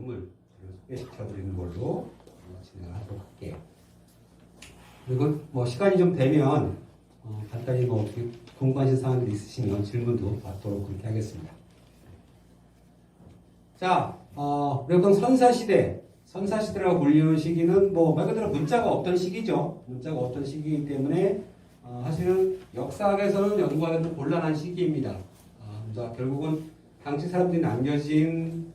유물 소개시켜드리는 걸로 진행을 하도록 할게요. 그리고 뭐 시간이 좀 되면 간단히 뭐 어떻게 궁금하신 사항들이 있으시면 질문도 받도록 그렇게 하겠습니다. 자, 우리가 보통 선사시대라고 불리는 시기는 뭐 말 그대로 문자가 없던 시기죠. 문자가 없던 시기이기 때문에 사실은 역사학에서는 연구하기는 좀 곤란한 시기입니다. 결국은 당시 사람들이 남겨진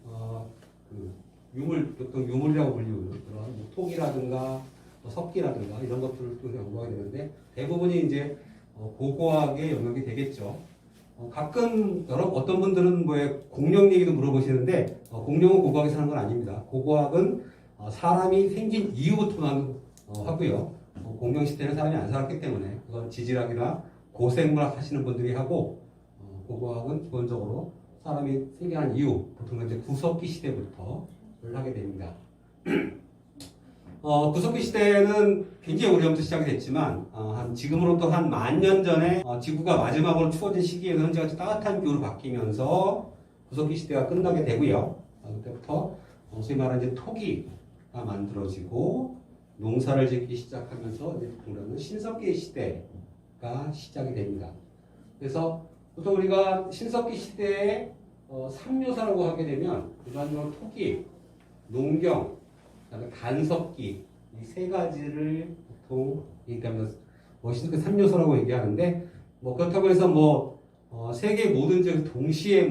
그 보통 유물이라고 불리는 그런 뭐 톡이라든가 뭐 석기라든가 이런 것들을 또 연구하게 되는데 대부분이 이제 고고학의 영역이 되겠죠. 가끔 어떤 분들은 공룡 얘기도 물어보시는데 공룡은 고고학에서 하는 건 아닙니다. 고고학은 사람이 생긴 이후부터 하고요. 공룡 시대는 사람이 안 살았기 때문에 그건 지질학이나 고생물학 하시는 분들이 하고 고고학은 기본적으로 사람이 생겨난 이후 보통 이제 구석기 시대부터를 하게 됩니다. 구석기 시대는 굉장히 오래전부터 시작이 됐지만 지금으로부터 한 10,000년 전에 지구가 마지막으로 추워진 시기에는 현재같이 따뜻한 기후로 바뀌면서 구석기 시대가 끝나게 되고요. 그때부터 소위 말하는 이제 토기가 만들어지고 농사를 짓기 시작하면서 이제 보면은 신석기 시대가 시작이 됩니다. 그래서 보통 우리가 신석기 시대에 삼묘사라고 하게 되면 일반적으로 토기, 농경, 그다음에 간석기 이 세 가지를 보통 얘기하면서 신석기 삼묘사라고 얘기하는데 그렇다고 해서 세계 모든 지역에서 동시에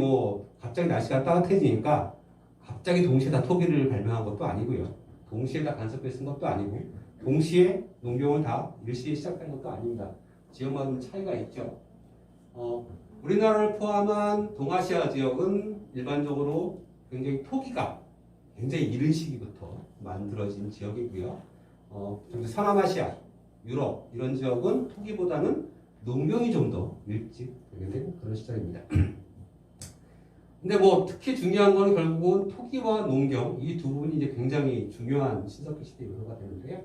갑자기 날씨가 따뜻해지니까 갑자기 동시에 다 토기를 발명한 것도 아니고요. 동시에 다 간석기를 쓴 것도 아니고 동시에 농경을 다 일시에 시작한 것도 아닙니다. 지역마다 차이가 있죠. 우리나라를 포함한 동아시아 지역은 일반적으로 굉장히 토기가 굉장히 이른 시기부터 만들어진 지역이고요. 서남아시아, 유럽 이런 지역은 토기보다는 농경이 좀 더 일찍 되게 된 그런 시절입니다. 근데 특히 중요한 건 결국은 토기와 농경 이 두 부분이 이제 굉장히 중요한 신석기 시대 요소가 되는데요.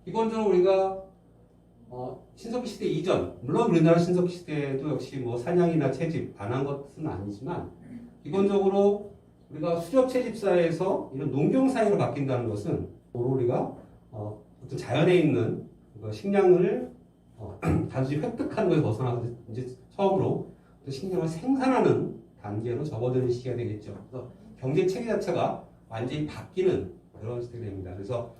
기본적으로 우리가 신석기 시대 이전, 물론 우리나라 신석기 시대도 역시 사냥이나 채집 안 한 것은 아니지만 기본적으로 우리가 수렵 채집사에서 이런 농경 사회로 바뀐다는 것은 우리가 어떤 자연에 있는 식량을 단순히 획득하는 것에 벗어나서 이제 처음으로 식량을 생산하는 단계로 접어드는 시기가 되겠죠. 그래서 경제 체계 자체가 완전히 바뀌는 그런 시대가 됩니다. 그래서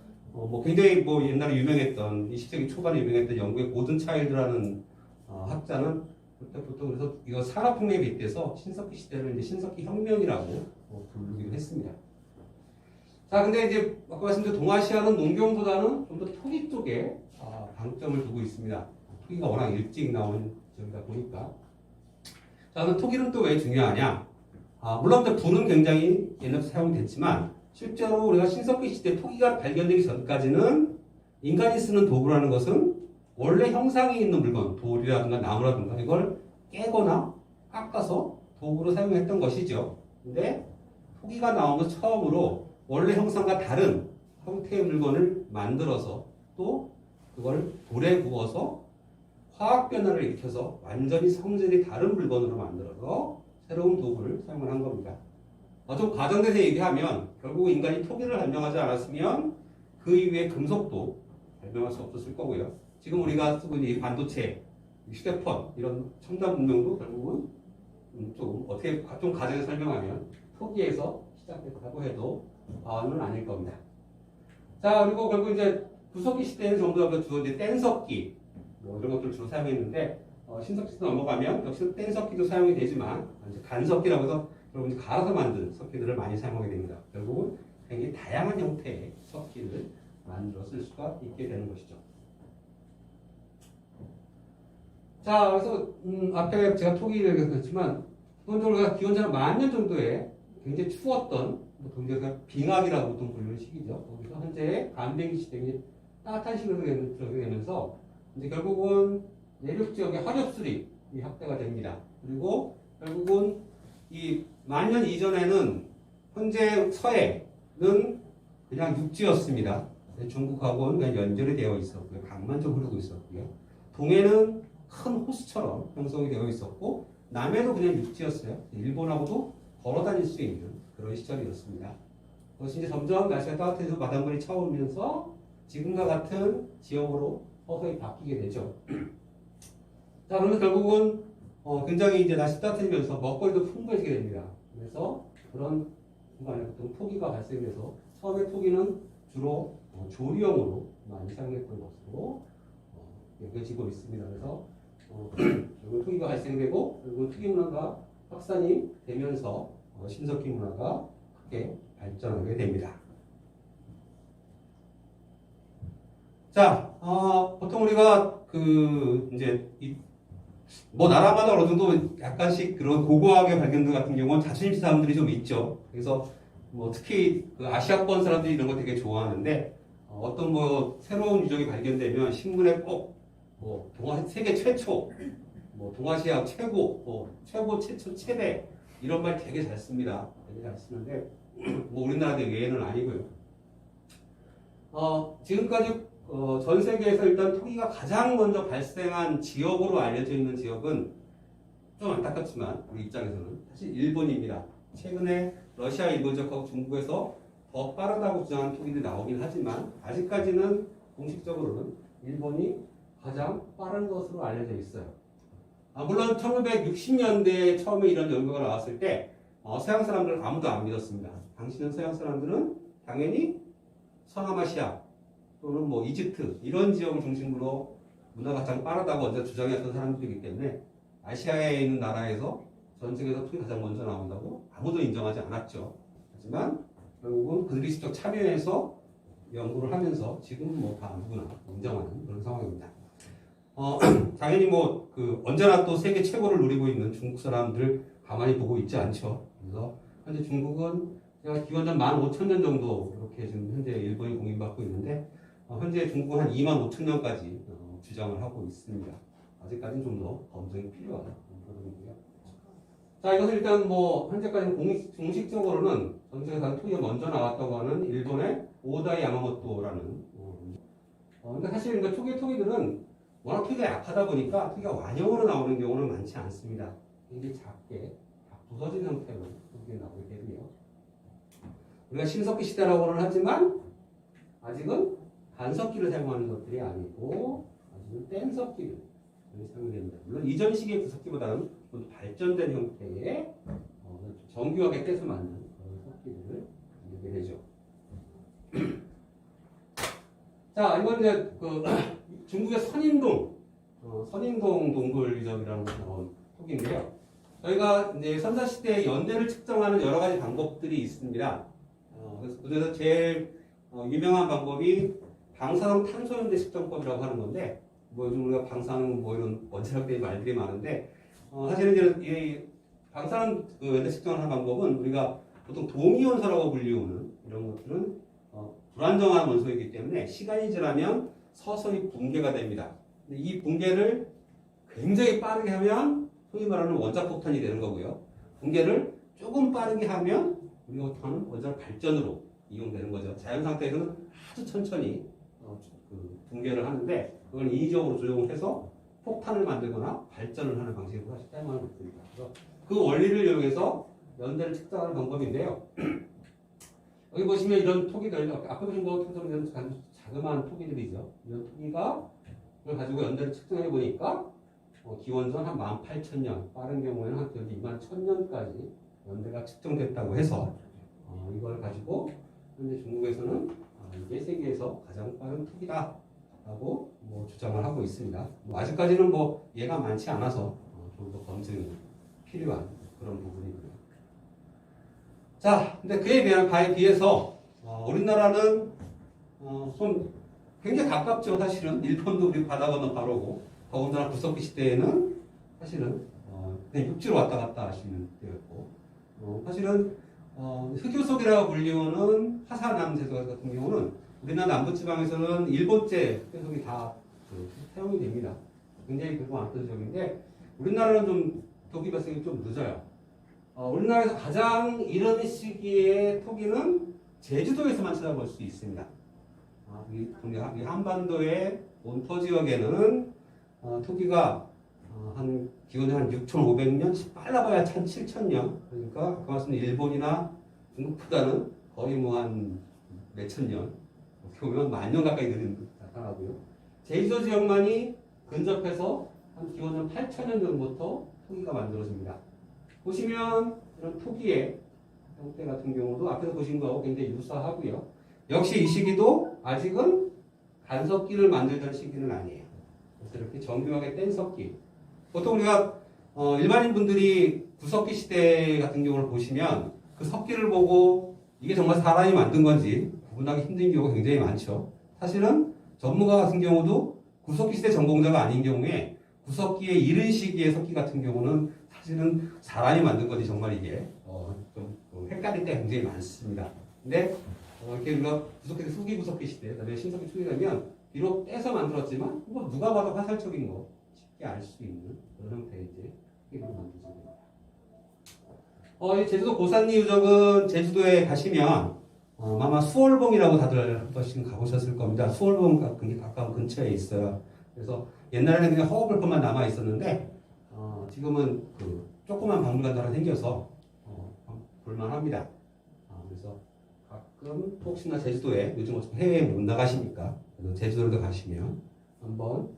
굉장히 옛날에 유명했던 20세기 초반에 유명했던 영국의 고든 차일드라는 학자는 그때부터 그래서 이거 산업혁명에 빗대서 신석기 시대를 이제 신석기 혁명이라고 부르기도 했습니다. 자, 근데 이제 아까 말씀드린 동아시아는 농경보다는 좀 더 토기 쪽에 방점을 두고 있습니다. 토기가 워낙 일찍 나온 지역이다 보니까. 자, 그럼 토기는 또 왜 중요하냐? 물론 불은 굉장히 옛날부터 사용됐지만 실제로 우리가 신석기 시대 토기가 발견되기 전까지는 인간이 쓰는 도구라는 것은 원래 형상이 있는 물건, 돌이라든가 나무라든가 이걸 깨거나 깎아서 도구로 사용했던 것이죠. 근데 토기가 나오면서 처음으로 원래 형상과 다른 형태의 물건을 만들어서 또 그걸 불에 구워서 화학 변화를 일으켜서 완전히 성질이 다른 물건으로 만들어서 새로운 도구를 사용을 한 겁니다. 좀 과장돼서 얘기하면 결국 인간이 토기를 발명하지 않았으면 그 이후에 금속도 발명할 수 없었을 거고요. 지금 우리가 쓰고 있는 이 반도체, 휴대폰 이런 첨단 문명도 결국은 좀 어떻게 좀 과장해서 설명하면 토기에서 시작됐다고 해도 과언은 아닐 겁니다. 자, 그리고 결국 이제 구석기 시대에는 전부 다 주로 이제 뗀석기 이런 것들을 주로 사용했는데 신석기 시대 넘어가면 역시 뗀석기도 사용이 되지만 이제 간석기라고 해서 결국 이제 갈아서 만든 석기들을 많이 사용하게 됩니다. 결국은 굉장히 다양한 형태의 석기를 만들어 쓸 수가 있게 되는 것이죠. 자, 그래서 앞에 제가 토기를 얘기했지만 기본적으로 기원전 10,000년 정도에 굉장히 추웠던 동대가 빙하기라고 보통 부르는 시기죠. 거기서 현재 간뱅이 시대에 따뜻한 시기로 들어가게 되면서 이제 결국은 내륙 지역의 화렵수립이 확대가 됩니다. 그리고 결국은 이 10,000년 이전에는 현재 서해는 그냥 육지였습니다. 중국하고는 그냥 연결이 되어 있었고요. 강만 좀 흐르고 있었고요. 동해는 큰 호수처럼 형성이 되어 있었고 남해도 그냥 육지였어요. 일본하고도 걸어 다닐 수 있는 그런 시절이었습니다. 그것이 이제 점점 날씨가 따뜻해져서 바닷물이 차오르면서 지금과 같은 지역으로 서서히 바뀌게 되죠. 자, 그러면 결국은 굉장히 이제 날씨 따뜻해지면서 먹거리도 풍부해지게 됩니다. 그래서 그런 순간에 보통 토기가 발생돼서 처음에 토기는 주로 조리용으로 많이 사용했던 것으로 여겨지고 있습니다. 그래서 결국 토기가 발생되고 결국 토기 문화가 확산이 되면서 신석기 문화가 크게 발전하게 됩니다. 자, 보통 우리가 이제 뭐 나라마다 어느 정도 약간씩 그런 고고하게 발견들 같은 경우는 자존심 사람들이 좀 있죠. 그래서 뭐 특히 그 아시아권 사람들이 이런 거 되게 좋아하는데 어떤 뭐 새로운 유적이 발견되면 신문에 꼭 뭐 세계 최초, 뭐 동아시아 최고, 뭐 최고 최초 최대 이런 말 되게 잘 씁니다. 되게 잘 쓰는데 뭐 우리나라도 외에는 아니고요. 지금까지 전 세계에서 일단 토기가 가장 먼저 발생한 지역으로 알려져 있는 지역은 좀 안타깝지만 우리 입장에서는 사실 일본입니다. 최근에 러시아 일본 지역하고 중국에서 더 빠르다고 주장하는 토기들이 나오긴 하지만 아직까지는 공식적으로는 일본이 가장 빠른 것으로 알려져 있어요. 물론 1960년대에 처음에 이런 연구가 나왔을 때 서양 사람들은 아무도 안 믿었습니다. 당시는 서양 사람들은 당연히 서남아시아 또는 뭐 이집트 이런 지역을 중심으로 문화가 가장 빠르다고 먼저 주장했던 사람들이기 때문에 아시아에 있는 나라에서 전 세계에서 토기 가장 먼저 나온다고 아무도 인정하지 않았죠. 하지만 결국은 그들이 직접 참여해서 연구를 하면서 지금은 뭐 다 누구나 인정하는 그런 상황입니다. 당연히 뭐 언제나 또 세계 최고를 누리고 있는 중국 사람들 가만히 보고 있지 않죠. 그래서 현재 중국은 제가 기원전 15,000년 정도 이렇게 지금 현재 일본이 공인받고 있는데 현재 중국은 한 25,000년까지 주장을 하고 있습니다. 아직까지는 좀 더 검증이 필요하다. 자, 이것은 일단 뭐 현재까지는 공식적으로는 전 세계에서 토기가 먼저 나왔다고 하는 일본의 오다이 야마모토라는. 근데 사실 토기들은 워낙 토기가 약하다 보니까 토기가 완형으로 나오는 경우는 많지 않습니다. 굉장히 작게 부서진 형태로 토기가 나오게 되고요. 우리가 신석기 시대라고는 하지만 아직은 간석기를 사용하는 것들이 아니고 아직은 뗀석기를 사용이 됩니다. 물론 이전 시기의 구석기보다는 좀 발전된 형태의 정교하게 떼서 만든 그런 석기들을 이렇게 되죠. 자, 이건 이제 중국의 선인동 동굴 유적이라는 토기인데요. 저희가 이제 선사시대의 연대를 측정하는 여러 가지 방법들이 있습니다. 그래서 그중에서 제일 유명한 방법이 방사능 탄소 연대 측정법이라고 하는 건데, 뭐 요즘 우리가 방사능 뭐 이런 원자력대의 말들이 많은데, 사실은 이제 이 방사능 연대 측정을 하는 방법은 우리가 보통 동위원소라고 불리우는 이런 것들은 불안정한 원소이기 때문에 시간이 지나면 서서히 붕괴가 됩니다. 근데 이 붕괴를 굉장히 빠르게 하면 소위 말하는 원자폭탄이 되는 거고요. 붕괴를 조금 빠르게 하면 우리가 보통은 원자력 발전으로 이용되는 거죠. 자연 상태에서는 아주 천천히 붕괴를 하는데 그걸 인위적으로 조정을 해서 폭탄을 만들거나 발전을 하는 방식으로 사용하고 있습니다. 그래서 그 원리를 이용해서 연대를 측정하는 방법인데요. 여기 보시면 이런 토기들, 아까 보신 것처럼 자그마한 토기들이죠. 이런 토기가 이걸 가지고 연대를 측정해 보니까 기원전 한 18,000년, 빠른 경우에는 한 21,000년까지 연대가 측정됐다고 해서 이걸 가지고 현재 중국에서는 이게 세계에서 가장 빠른 토기다라고 주장을 하고 있습니다. 아직까지는 예가 많지 않아서 좀 더 검증이 필요한 그런 부분이고요. 자, 근데 그에 비해서 우리나라는 좀 굉장히 가깝죠. 사실은 일본도 우리 바다 건너 바로고 더군다나 구석기 시대에는 사실은 그냥 육지로 왔다 갔다 하시는 때였고 사실은 흑요석이라고 불리우는 화산암 세석 같은 경우는 우리나라 남부지방에서는 일본제 세석이 다 사용이 됩니다. 굉장히 그거 많던 지역인데 우리나라는 좀 토기 발생이 좀 늦어요. 우리나라에서 가장 이른 시기의 토기는 제주도에서만 찾아볼 수 있습니다. 이 한반도의 본토 지역에는 토기가 한 기원전 한 6,500년, 빨라봐야 한 7,000년. 그러니까 그 말씀은 일본이나 중국보다는 거의 뭐 한 몇천 년, 어떻게 보면 만 년 가까이 나타나고요. 제주도 지역만이 근접해서 한 기원 한 8,000년 전부터 토기가 만들어집니다. 보시면 이런 토기의 형태 같은 경우도 앞에서 보신 거하고 굉장히 유사하고요. 역시 이 시기도 아직은 간석기를 만들던 시기는 아니에요. 그래서 이렇게 정교하게 뗀 석기. 보통 우리가 일반인 분들이 구석기 시대 같은 경우를 보시면 그 석기를 보고 이게 정말 사람이 만든 건지 구분하기 힘든 경우가 굉장히 많죠. 사실은 전문가 같은 경우도 구석기 시대 전공자가 아닌 경우에 구석기의 이른 시기의 석기 같은 경우는 사실은 사람이 만든 건지 정말 이게 좀 헷갈릴 때가 굉장히 많습니다. 근데 이렇게 우리가 구석기 후기 구석기 시대, 그다음에 신석기 초기 되면 비록 떼서 만들었지만 뭐 누가 봐도 화살적인 거 쉽게 알 수 있는 그런 형태의 이제 토기를 만들어집니다. 이 제주도 고산리 유적은 제주도에 가시면 아마 수월봉이라고 다들 한 번씩 가보셨을 겁니다. 수월봉 굉장히 가까운 근처에 있어요. 그래서 옛날에는 그냥 허허벌판만 남아 있었는데 지금은 그 조그만 박물관도 하나 생겨서 볼만합니다. 그래서 가끔 혹시나 제주도에 요즘 어차피 해외에 못 나가시니까 제주도로 가시면 한번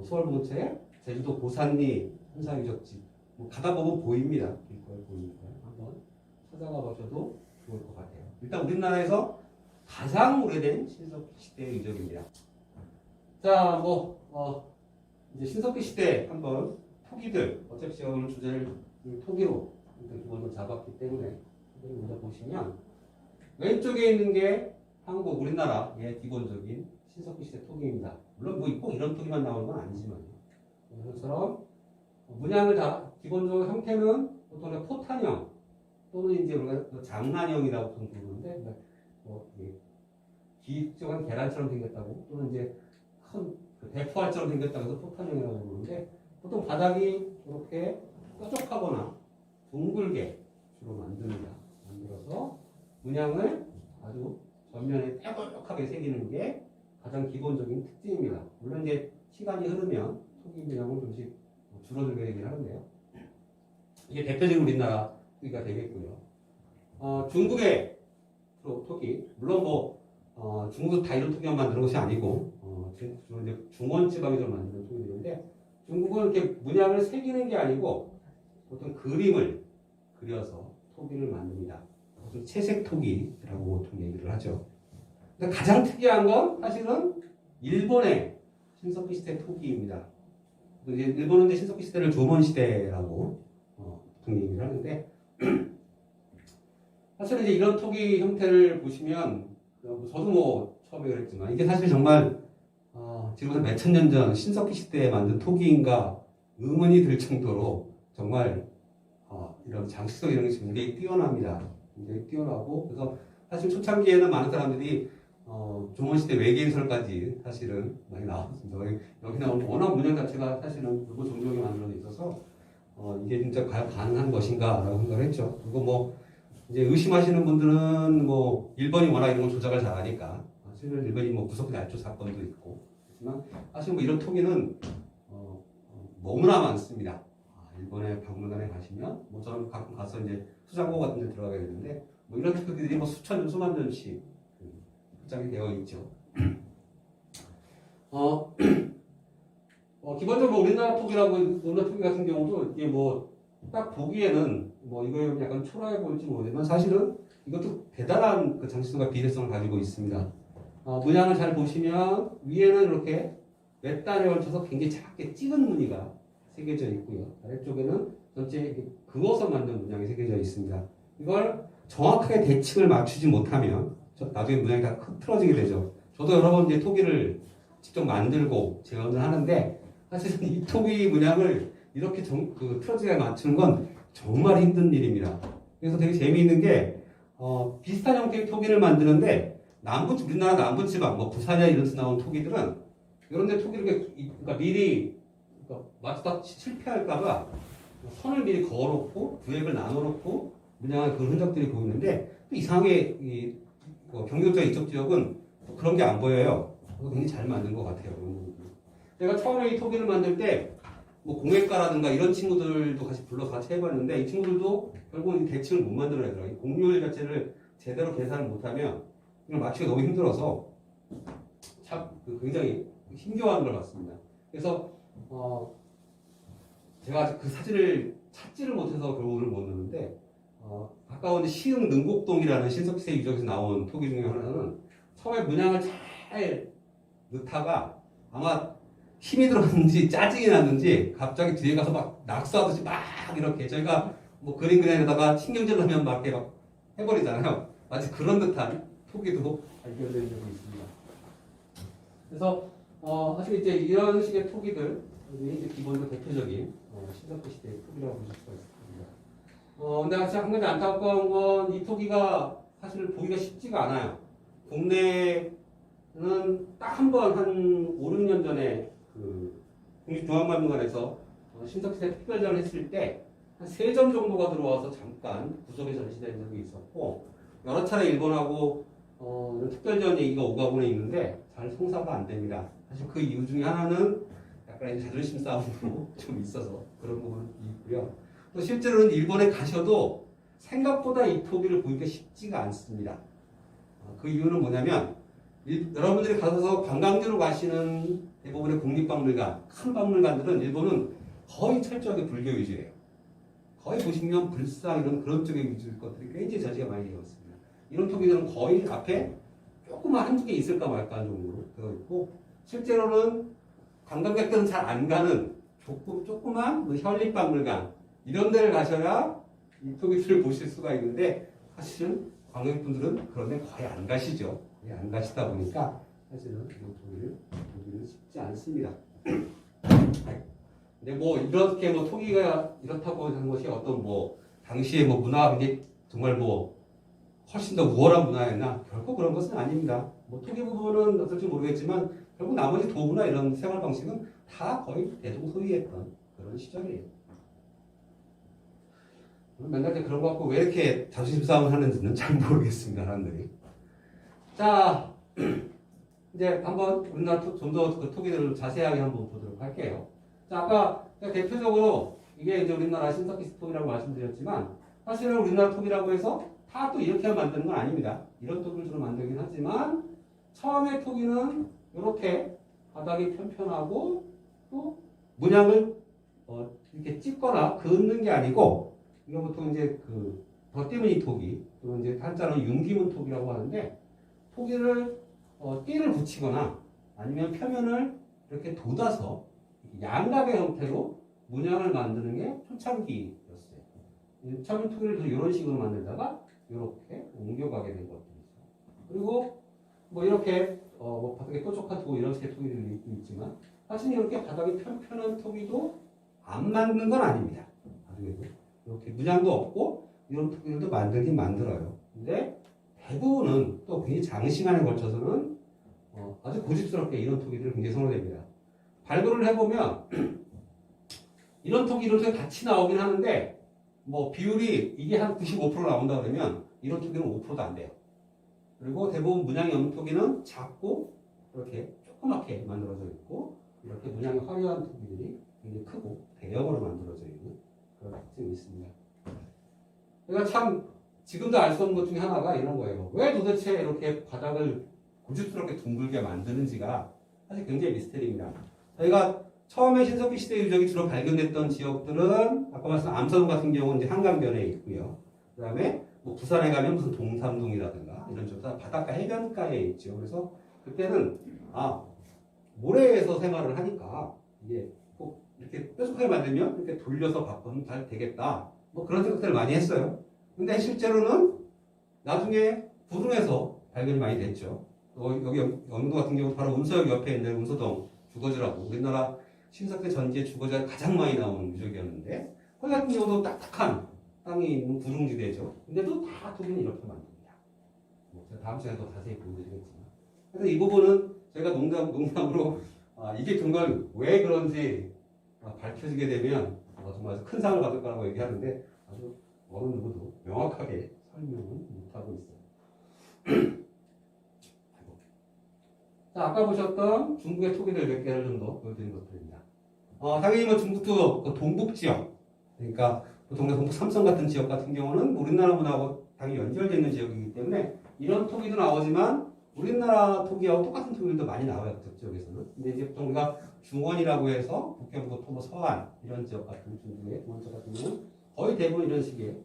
수월봉 근처에 제주도 고산리 현상유적지 가다 보면 보입니다. 길거리 보이니까 한번 찾아가 보셔도 좋을 것 같아요. 일단 우리나라에서 가장 오래된 신석기 시대의 유적입니다. 자, 이제 신석기 시대 한번 토기들, 어차피 제가 오늘 주제를 토기로 기본으로 잡았기 때문에 토기를 먼저 보시면 왼쪽에 있는 게 한국, 우리나라의 기본적인 신석기 시대 토기입니다. 물론 꼭 이런 토기만 나오는 건 아니지만요. 이것처럼 문양을 다 기본적으로 형태는 보통 포탄형 또는 이제 우리가 장난형이라고 부르는데 기적한 계란처럼 생겼다고 또는 이제 큰 대포알처럼 생겼다고 해서 포탄형이라고 부르는데 보통 바닥이 이렇게 뾰족하거나 둥글게 주로 만듭니다. 만들어서 문양을 아주 전면에 뾰족하게 새기는 게 가장 기본적인 특징입니다. 물론 이제 시간이 흐르면 토기 문양은 좀씩 줄어들게 되긴 하는데요. 이게 대표적인 우리나라 토기가 되겠고요. 중국의 토기, 물론 중국도 다 이런 토기만 만드는 것이 아니고 주로 이제 중원 지방에서 만드는 토기들인데 중국은 이렇게 문양을 새기는 게 아니고 보통 그림을 그려서 토기를 만듭니다. 보통 채색 토기라고 보통 얘기를 하죠. 근데 가장 특이한 건 사실은 일본의 신석기 시대 토기입니다. 일본은 이제 신석기 시대를 조선 시대라고 보통 얘기를 하는데 사실 이제 이런 토기 형태를 보시면 저도 처음에 그랬지만 이게 사실 정말 지금부터 몇천 년 전 신석기 시대에 만든 토기인가 의문이 들 정도로 정말 이런 장식성 이런 게 굉장히 뛰어납니다. 굉장히 뛰어나고 그래서 사실 초창기에는 많은 사람들이 조선시대 외계인설까지 사실은 많이 나왔습니다. 여기 나오는 워낙 문양 자체가 사실은 일본 종족에 만들어져 있어서 이게 진짜 과연 가능한 것인가 라고 생각을 했죠. 그리고 이제 의심하시는 분들은 일본이 워낙 이런 걸 조작을 잘하니까 사실은 일본이 구석기 날조 사건도 있고 그렇지만 사실 이런 토기는 너무나 많습니다. 일본의 박물관에 가시면 저는 가끔 가서 이제 수장고 같은 데 들어가게 되는데 이런 토기들이 수천 년, 수만 년씩 포장이 되어 있죠. 기본적으로 우리나라 토기 같은 경우도 이게 딱 보기에는 이거 약간 초라해 보일지 모르지만 사실은 이것도 대단한 그 장식성과 비례성을 가지고 있습니다. 문양을 잘 보시면 위에는 이렇게 몇 단에 걸쳐서 굉장히 작게 찍은 무늬가 새겨져 있고요. 아래쪽에는 전체 그어서 만든 문양이 새겨져 있습니다. 이걸 정확하게 대칭을 맞추지 못하면 나중에 문양이 다 틀어지게 되죠. 저도 여러 번 이제 토기를 직접 만들고 재현을 하는데 사실은 이 토기 문양을 이렇게 틀어지게 맞추는 건 정말 힘든 일입니다. 그래서 되게 재미있는 게 비슷한 형태의 토기를 만드는데 우리나라 남부지방 부산이나 이런 데서 나온 토기들은 이런 데 토기를 미리 맞추다 실패할까봐 선을 미리 그어놓고 구획을 나눠놓고 문양을 그런 흔적들이 보이는데 또 이상하게 경력자 이쪽 지역은 그런 게 안 보여요. 굉장히 잘 만든 것 같아요. 제가 처음에 이 토기를 만들 때 공예과라든가 이런 친구들도 같이 불러서 같이 해봤는데 이 친구들도 결국은 대칭을 못 만들어내더라고요. 공률 자체를 제대로 계산을 못하면 이걸 맞추기가 너무 힘들어서 참 굉장히 힘겨워하는 걸 봤습니다. 그래서 제가 아직 그 사진을 찾지를 못해서 결국을 못 넣는데 가까운 시흥 능곡동이라는 신석시대 유적에서 나온 토기 중에 하나는 처음에 문양을 잘 넣다가 아마 힘이 들었는지 짜증이 났는지 갑자기 뒤에 가서 막 낙서하듯이 막 이렇게 저희가 뭐 그림 그리다가 신경질 나면 막 이렇게 막 해버리잖아요. 마치 그런 듯한 토기도 발견된 적이 있습니다. 그래서 사실 이제 이런 식의 토기들 이제 기본적으로 대표적인 신석기 시대의 토기라고 보실 수가 있습니다. 근데 사실 한 가지 안타까운 건 이 토기가 사실 보기가 쉽지가 않아요. 국내에는 딱 한 번 한 5, 6년 전에 그 국립중앙박물관에서 신석시대 특별전을 했을 때 한 3점 정도가 들어와서 잠깐 구석에 전시된 적이 있었고 여러 차례 일본하고 특별전 얘기가 오가곤에 있는데 잘 성사가 안 됩니다. 사실 그 이유 중에 하나는 약간 자존심 싸움도 좀 있어서 그런 부분이 있고요. 또 실제로는 일본에 가셔도 생각보다 이 토기를 보기가 쉽지가 않습니다. 그 이유는 뭐냐면 여러분들이 가서 관광지로 가시는 대부분의 국립박물관, 큰 박물관들은 일본은 거의 철저하게 불교 위주예요. 거의 보시면 불상 이런 그런 쪽의 위주일 것들이 굉장히 저지가 많이 되어 있습니다. 이런 토기들은 거의 앞에 조그만 한두 개 있을까 말까 하는 정도로 되어 있고 실제로는 관광객들은 잘 안 가는 조그만 현립박물관 이런 데를 가셔야 이 토기들을 보실 수가 있는데 사실은 관광객분들은 그런 데 거의 안 가시죠. 안 가시다 보니까 사실은 이 토기를 보기는 쉽지 않습니다. 근데 뭐 이렇게 뭐 토기가 이렇다고 하는 것이 어떤 뭐 당시에 뭐 문화가 굉장히 정말 뭐 훨씬 더 우월한 문화였나? 결코 그런 것은 아닙니다. 뭐 토기 부분은 어떨지 모르겠지만 결국 나머지 도구나 이런 생활 방식은 다 거의 대동소이했던 그런 시절이에요. 맨날 그런 거 갖고 왜 이렇게 자존심 싸움을 하는지는 잘 모르겠습니다, 사람들이. 자, 이제 한번 우리나라 좀 더 그 토기들을 자세하게 한번 보도록 할게요. 자, 아까 대표적으로 이게 이제 우리나라 신석기 토기라고 말씀드렸지만 사실은 우리나라 토기라고 해서 다 또 이렇게 만드는 건 아닙니다. 이런 토기를 주로 만들긴 하지만 처음에 토기는 이렇게 바닥이 편편하고 또 문양을 이렇게 찍거나 긋는 게 아니고 이거 보통 이제 그 덧띠무늬 토기 또는 이제 한자로 융기문 토기라고 하는데 토기를 띠를 붙이거나 아니면 표면을 이렇게 돋아서 양각의 형태로 문양을 만드는 게 초창기였어요. 처음 토기를 이런 식으로 만들다가 이렇게 옮겨가게 된 것들이죠. 그리고 뭐 이렇게 뭐 바닥에 뾰족한 토기 이런 식의 토기들이 있지만 사실 이렇게 바닥이 편편한 토기도 안 만드는 건 아닙니다. 나중에도 이렇게 문양도 없고 이런 토기들도 만들긴 만들어요. 근데 대부분은 또 굉장히 장시간에 걸쳐서는 아주 고집스럽게 이런 토기들을 굉장히 선호됩니다. 발굴을 해보면 이런 토기 같이 나오긴 하는데 뭐 비율이 이게 한 95% 나온다 그러면 이런 토기는 5%도 안 돼요. 그리고 대부분 문양이 없는 토기는 작고 이렇게 조그맣게 만들어져 있고 이렇게 문양이 화려한 토기들이 굉장히 크고 대형으로 만들어져 있는 그런 특징이 있습니다. 그러니까 참 지금도 알 수 없는 것 중에 하나가 이런 거예요. 왜 도대체 이렇게 바닥을 고집스럽게 둥글게 만드는지가 사실 굉장히 미스터리입니다. 저희가 처음에 신석기 시대 유적이 주로 발견됐던 지역들은 아까 말씀 암서동 같은 경우는 이제 한강변에 있고요. 그 다음에 뭐 부산에 가면 무슨 동삼동이라든가 이런 쪽 다 바닷가 해변가에 있죠. 그래서 그때는 모래에서 생활을 하니까 이게 꼭 이렇게 뾰족하게 만들면 이렇게 돌려서 바꾸면 잘 되겠다. 뭐 그런 생각들을 많이 했어요. 근데 실제로는 나중에 부릉에서 발견이 많이 됐죠. 여기 영도 같은 경우 바로 운서역 옆에 있는 운서동 주거지라고 우리나라 신석기 전지의 주거지가 가장 많이 나오는 유적이었는데 거기 같은 경우도 딱딱한 땅이 있는 구릉지대죠. 근데도 다 토기는 이렇게 만듭니다. 뭐 제가 다음 시간에 더 자세히 보여드리겠지만 그래서 이 부분은 제가 농담으로 이게 정말 왜 그런지 밝혀지게 되면 정말 큰 상을 받을 거라고 얘기하는데 아주 어느 누구도 명확하게 설명은 못하고 있어요. 자, 아까 보셨던 중국의 토기들 몇 개를 좀 더 보여드린 것들입니다. 당연히 뭐 중국도 그 동북 지역, 그러니까 보통 동북 삼성 같은 지역 같은 경우는 우리나라 문화하고 당연히 연결되어 있는 지역이기 때문에 이런 토기도 나오지만 우리나라 토기하고 똑같은 토기들도 많이 나와요. 그쪽 지역에서는. 근데 이제 보통 우리가 중원이라고 해서 북경부, 토부, 서안 이런 지역 같은 중국의 중원적 같은 경우는 거의 대부분 이런 식의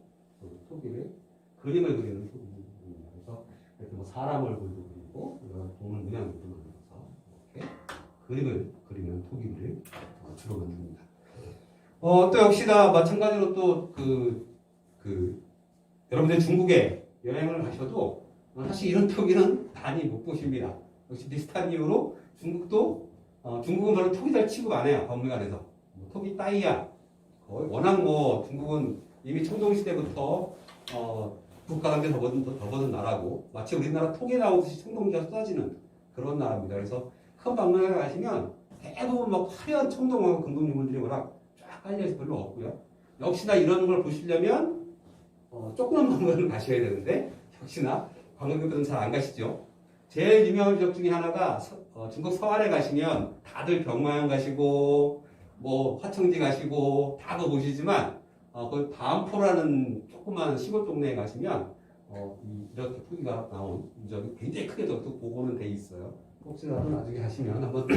토기를 그림을 그리는 토기입니다. 그래서 이렇게 뭐 사람 얼굴도 그리고 이런 동물 모양도 만들어서 이렇게 그림을 그리는 토기를 주로 만듭니다. 또 역시나 마찬가지로 또 여러분들 중국에 여행을 가셔도 사실 이런 토기는 많이 못 보십니다. 역시 비슷한 이유로 중국은 별로 토기 잘 취급 안 해요. 박물관에서. 토기 따위야. 워낙 중국은 이미 청동시대부터 국가관계 접어든 나라고 마치 우리나라 토기 나오듯이 청동기가 쏟아지는 그런 나라입니다. 그래서 큰 박물관에 가시면 대부분 화려한 청동하고 금속유물들이 워낙 쫙 깔려있어 별로 없고요. 역시나 이런 걸 보시려면 조그만 박물관을 가셔야 되는데 역시나 관광객들은 잘 안 가시죠. 제일 유명한 지역 중에 하나가 중국 서안에 가시면 다들 병마양 가시고 화청지 가시고 다 그거 보시지만 거기 반포라는 조그만 시골 동네에 가시면 이렇게 토기가 나온 유적이 굉장히 크게 또 보고는 돼 있어요. 혹시라도 나중에 가시면 한번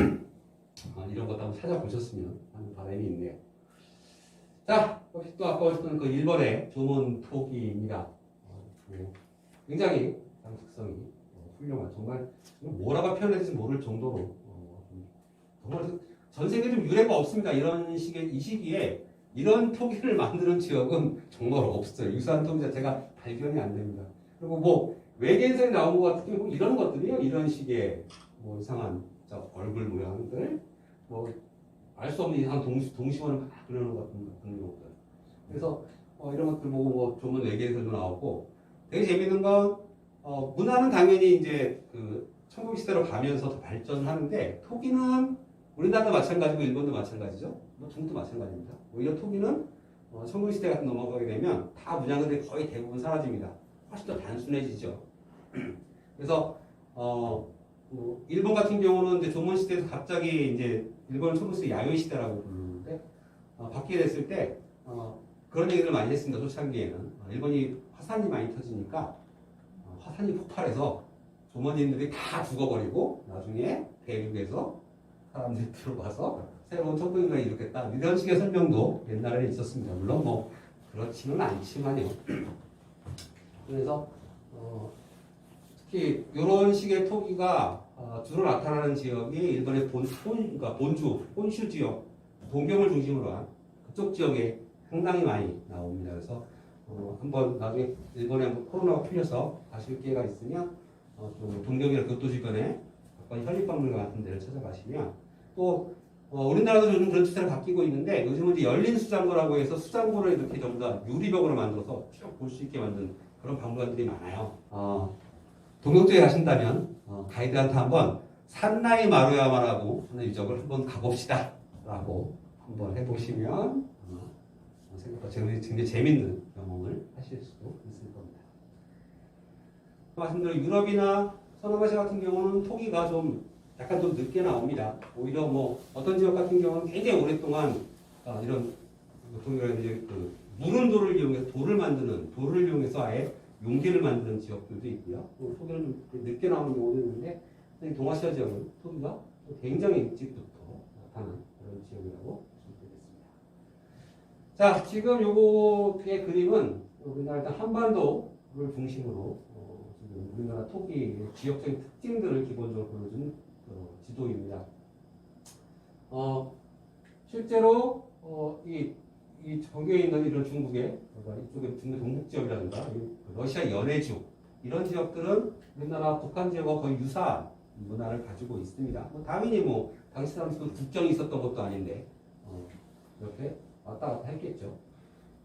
이런 것도 한번 찾아보셨으면 하는 바람이 있네요. 자, 혹시 또 아까 보셨던 그 일본의 조문 토기입니다. 굉장히 장식성이 훌륭한 정말 뭐라고 표현해야 될지 모를 정도로 정말 전 세계에 좀 유례가 없습니다. 이 시기에 이런 토기를 만드는 지역은 정말 없어요. 유사한 토기 자체가 발견이 안 됩니다. 그리고 외계인선이 나온 것 같은 경우 이런 것들이요. 이런 식의 이상한 얼굴 모양들 알 수 없는 이상한 동심원을 막 그려놓은 것 같은 경우들. 그래서 이런 것들 보고 조문 외계인선도 나오고 되게 재밌는 건 문화는 당연히 이제 청동 시대로 가면서 더 발전하는데 토기는 우리나라도 마찬가지고 일본도 마찬가지죠. 중국도 마찬가지입니다. 오히려 토기는 청동 시대 같은 넘어가게 되면 다 문양들이 거의 대부분 사라집니다. 훨씬 더 단순해지죠. 그래서 일본 같은 경우는 이제 조문 시대에서 갑자기 이제 일본은 청동 시대 야요이 시대라고 부르는데 바뀌게 됐을 때 그런 얘기를 많이 했습니다. 초창기에는 일본이 화산이 많이 터지니까 화산이 폭발해서 조문인들이 다 죽어버리고 나중에 대륙에서 사람들이 들어와서 새로운 청동기가 일으켰다. 이런 식의 설명도 옛날에 있었습니다. 물론 그렇지는 않지만요. 그래서 특히 이런 식의 토기가 주로 나타나는 지역이 일본의 본슈 지역, 동경을 중심으로 한 그쪽 지역에 상당히 많이 나옵니다. 그래서 한번 나중에 일본에 코로나가 풀려서 가실 기회가 있으면 좀 동경이나 교토 주변에 현립박물관 같은 데를 찾아가시면 또 우리나라도 요즘 그런 추세가 바뀌고 있는데 요즘은 이제 열린 수장고라고 해서 수장고를 이렇게 전부 다 유리벽으로 만들어서 쭉 볼 수 있게 만든 그런 박물관들이 많아요. 동경 쪽에 가신다면 가이드한테 한번 산나이 마루야마라고 하는 유적을 한번 가봅시다 라고 한번 해보시면 생각보다 굉장히 재밌는 경험을 하실 수도 있을 겁니다. 말씀드린 유럽이나 서남아시아 같은 경우는 토기가 약간 좀 늦게 나옵니다. 오히려 어떤 지역 같은 경우는 굉장히 오랫동안 이런 토기라든지 무른 돌을 이용해서 돌을 이용해서 아예 용기를 만드는 지역들도 있고요. 토기는 좀 늦게 나오는 경우도 있는데 동아시아 지역은 토기가 굉장히 일찍부터 나타나는 그런 지역이라고 보시면 되겠습니다. 자, 지금 요거의 그림은 우리나라 일단 한반도를 중심으로 지금 우리나라 토기 지역적인 특징들을 기본적으로 보여준 지도입니다. 실제로 이 전교에 있는 이런 중국의 이쪽에 중국 동북 지역이라든가 러시아 연해주 이런 지역들은 우리나라 북한 지역과 거의 유사한 문화를 가지고 있습니다. 당연히 당시 사람들도 국경이 있었던 것도 아닌데 이렇게 왔다 갔다 했겠죠.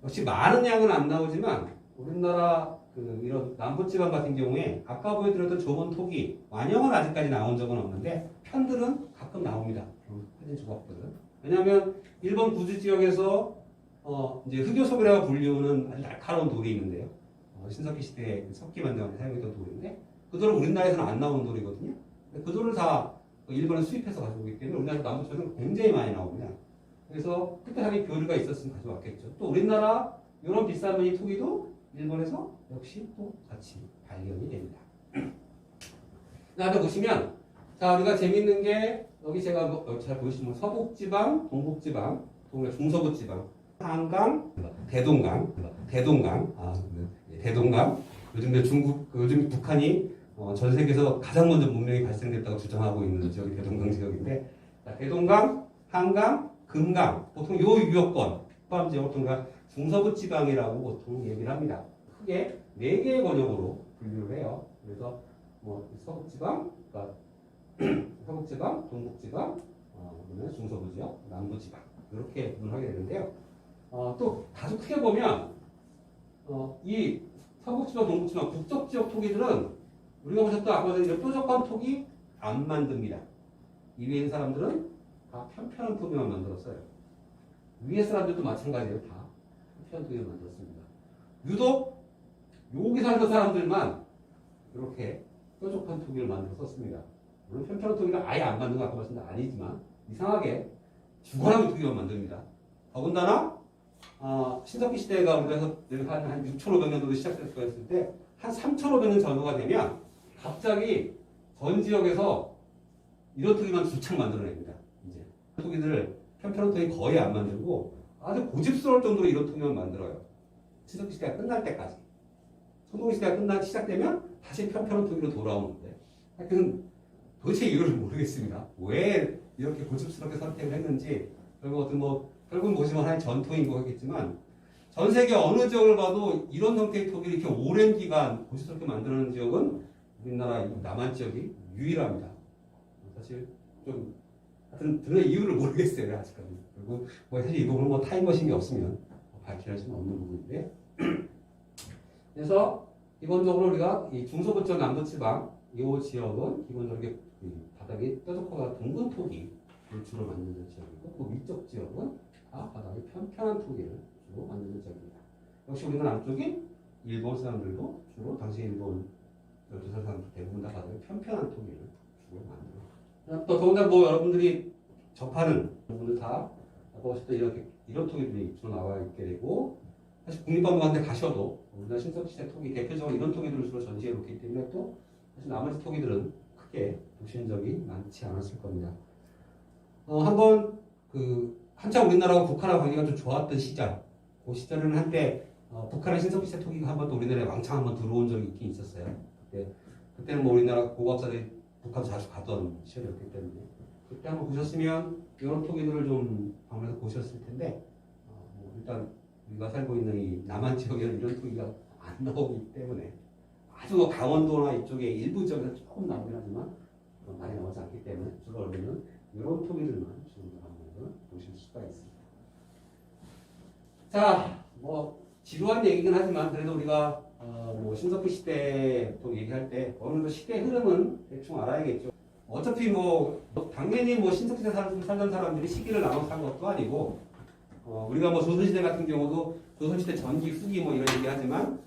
역시 많은 양은 안 나오지만 우리나라 이런 남부지방 같은 경우에 아까 보여드렸던 조문 토기 완형은 아직까지 나온 적은 없는데 편들은 가끔 나옵니다. 사진 조각들은. 왜냐하면 일본 구주 지역에서 이제 흑요석이라고 불리우는 아주 날카로운 돌이 있는데요. 신석기 시대에 석기 만드는 데 사용했던 돌인데 그 돌은 우리나라에서는 안 나오는 돌이거든요. 그 돌을 다 일본에 수입해서 가져오기 때문에 우리나라 남부 지역에서는 굉장히 많이 나옵니다. 그래서 그때 당연히 교류가 있었으면 가져왔겠죠. 또 우리나라 이런 비싼 무늬 토기도 일본에서 역시 또 같이 발견이 됩니다. 나도 보시면, 자, 우리가 재밌는 게, 여기 제가 잘 보시면 서북지방, 동북지방, 중서부지방, 한강, 대동강, 대동강. 요즘 북한이 전 세계에서 가장 먼저 문명이 발생됐다고 주장하고 있는 지역이 대동강 지역인데, 자, 대동강, 한강, 금강, 보통 요 유역권, 포함 지역을 통해 중서부지방이라고 보통 얘기를 합니다. 크게 4개의 권역으로 분류를 해요. 그래서 서북지방, 그러니까 서북지방, 동북지방, 그다음에 중서부지역, 남부지방 이렇게 분류하게 되는데요. 또 다소 크게 보면 이 서북지방, 동북지방 북쪽지역 토기들은 우리가 보셨던 아까 전에 뾰족한 토기 안 만듭니다. 이 위에 있는 사람들은 다 편편한 토기만 만들었어요. 위에 사람들도 마찬가지예요. 다 편편한 토기를 만들었습니다. 유독 여기 살던 사람들만 이렇게 뾰족한 토기를 만들어 썼습니다. 물론 편편한 토기를 아예 안 만든 거 아까 말씀드린 아니지만 이상하게 주거나무 토기만 만듭니다. 더군다나 신석기 시대가 우리가 한 6,500년도로 시작됐을 때 한 3,500년 전후가 되면 갑자기 전 지역에서 이런 토기만 수창 만들어냅니다. 이제 토기들을 편편한 토기 거의 안 만들고 아주 고집스러울 정도로 이런 토기만 만들어요. 신석기 시대가 끝날 때까지. 청동기 시대가 시작되면 다시 편편한 토기로 돌아오는데 하여튼 도대체 이유를 모르겠습니다. 왜 이렇게 고집스럽게 선택을 했는지 결국은 보시면 하나의 전통인 거겠지만 전 세계 어느 지역을 봐도 이런 형태의 토기를 이렇게 오랜 기간 고집스럽게 만드는 지역은 우리나라 남한 지역이 유일합니다. 사실 좀 하여튼 그런 이유를 모르겠어요 아직까지. 그리고 사실 이 부분은 타임머신이 없으면 밝힐 수는 없는 부분인데. 그래서 기본적으로 우리가 이 중서부지역 남부지방 이 지역은 기본적으로 바닥이 뾰족하고 둥근 토기를 주로 만드는 지역이고 그 위쪽 지역은 다 바닥이 편편한 토기를 주로 만드는 지역입니다. 역시 우리나라 남쪽인 일본 사람들도 주로 당시 일본 열두 사람들 대부분 다 바닥이 편편한 토기를 주로 만들어요. 또 더군다나 여러분들이 접하는 부분들 다 아까 보셨던 이런 토기들이 주로 나와 있게 되고 사실 국립박물관에 가셔도 우리나라 신석시대 토기 대표적으로 이런 토기들을 주로 전시해 놓기 때문에 또 사실 나머지 토기들은 크게 보신 적이 많지 않았을 겁니다. 한번 한참 우리나라와 북한하고 관계가 좀 좋았던 시절, 그 시절에는 한때 북한의 신석시대 토기가 한번 또 우리나라에 왕창 한번 들어온 적이 있긴 있었어요. 그때는 우리나라 고고학자들이 북한 자주 가던 시절이었기 때문에 그때 한번 보셨으면 이런 토기들을 좀 방문해서 보셨을 텐데 일단 우리가 살고 있는 이 남한 지역에는 이런 토기가 안 나오기 때문에 아주 강원도나 이쪽에 일부 지역에서 조금 나오긴 하지만 많이 나오지 않기 때문에 주로 우리는 이런 토기들만 주로 한번 보실 수가 있습니다. 자, 지루한 얘기긴 하지만 그래도 우리가 신석기 시대 또 얘기할 때 어느 정도 시대 흐름은 대충 알아야겠죠. 어차피 당연히 신석시대 살던 사람들이 시기를 나눠서 산 것도 아니고 우리가 조선시대 같은 경우도 조선시대 전기 후기 이런 얘기 하지만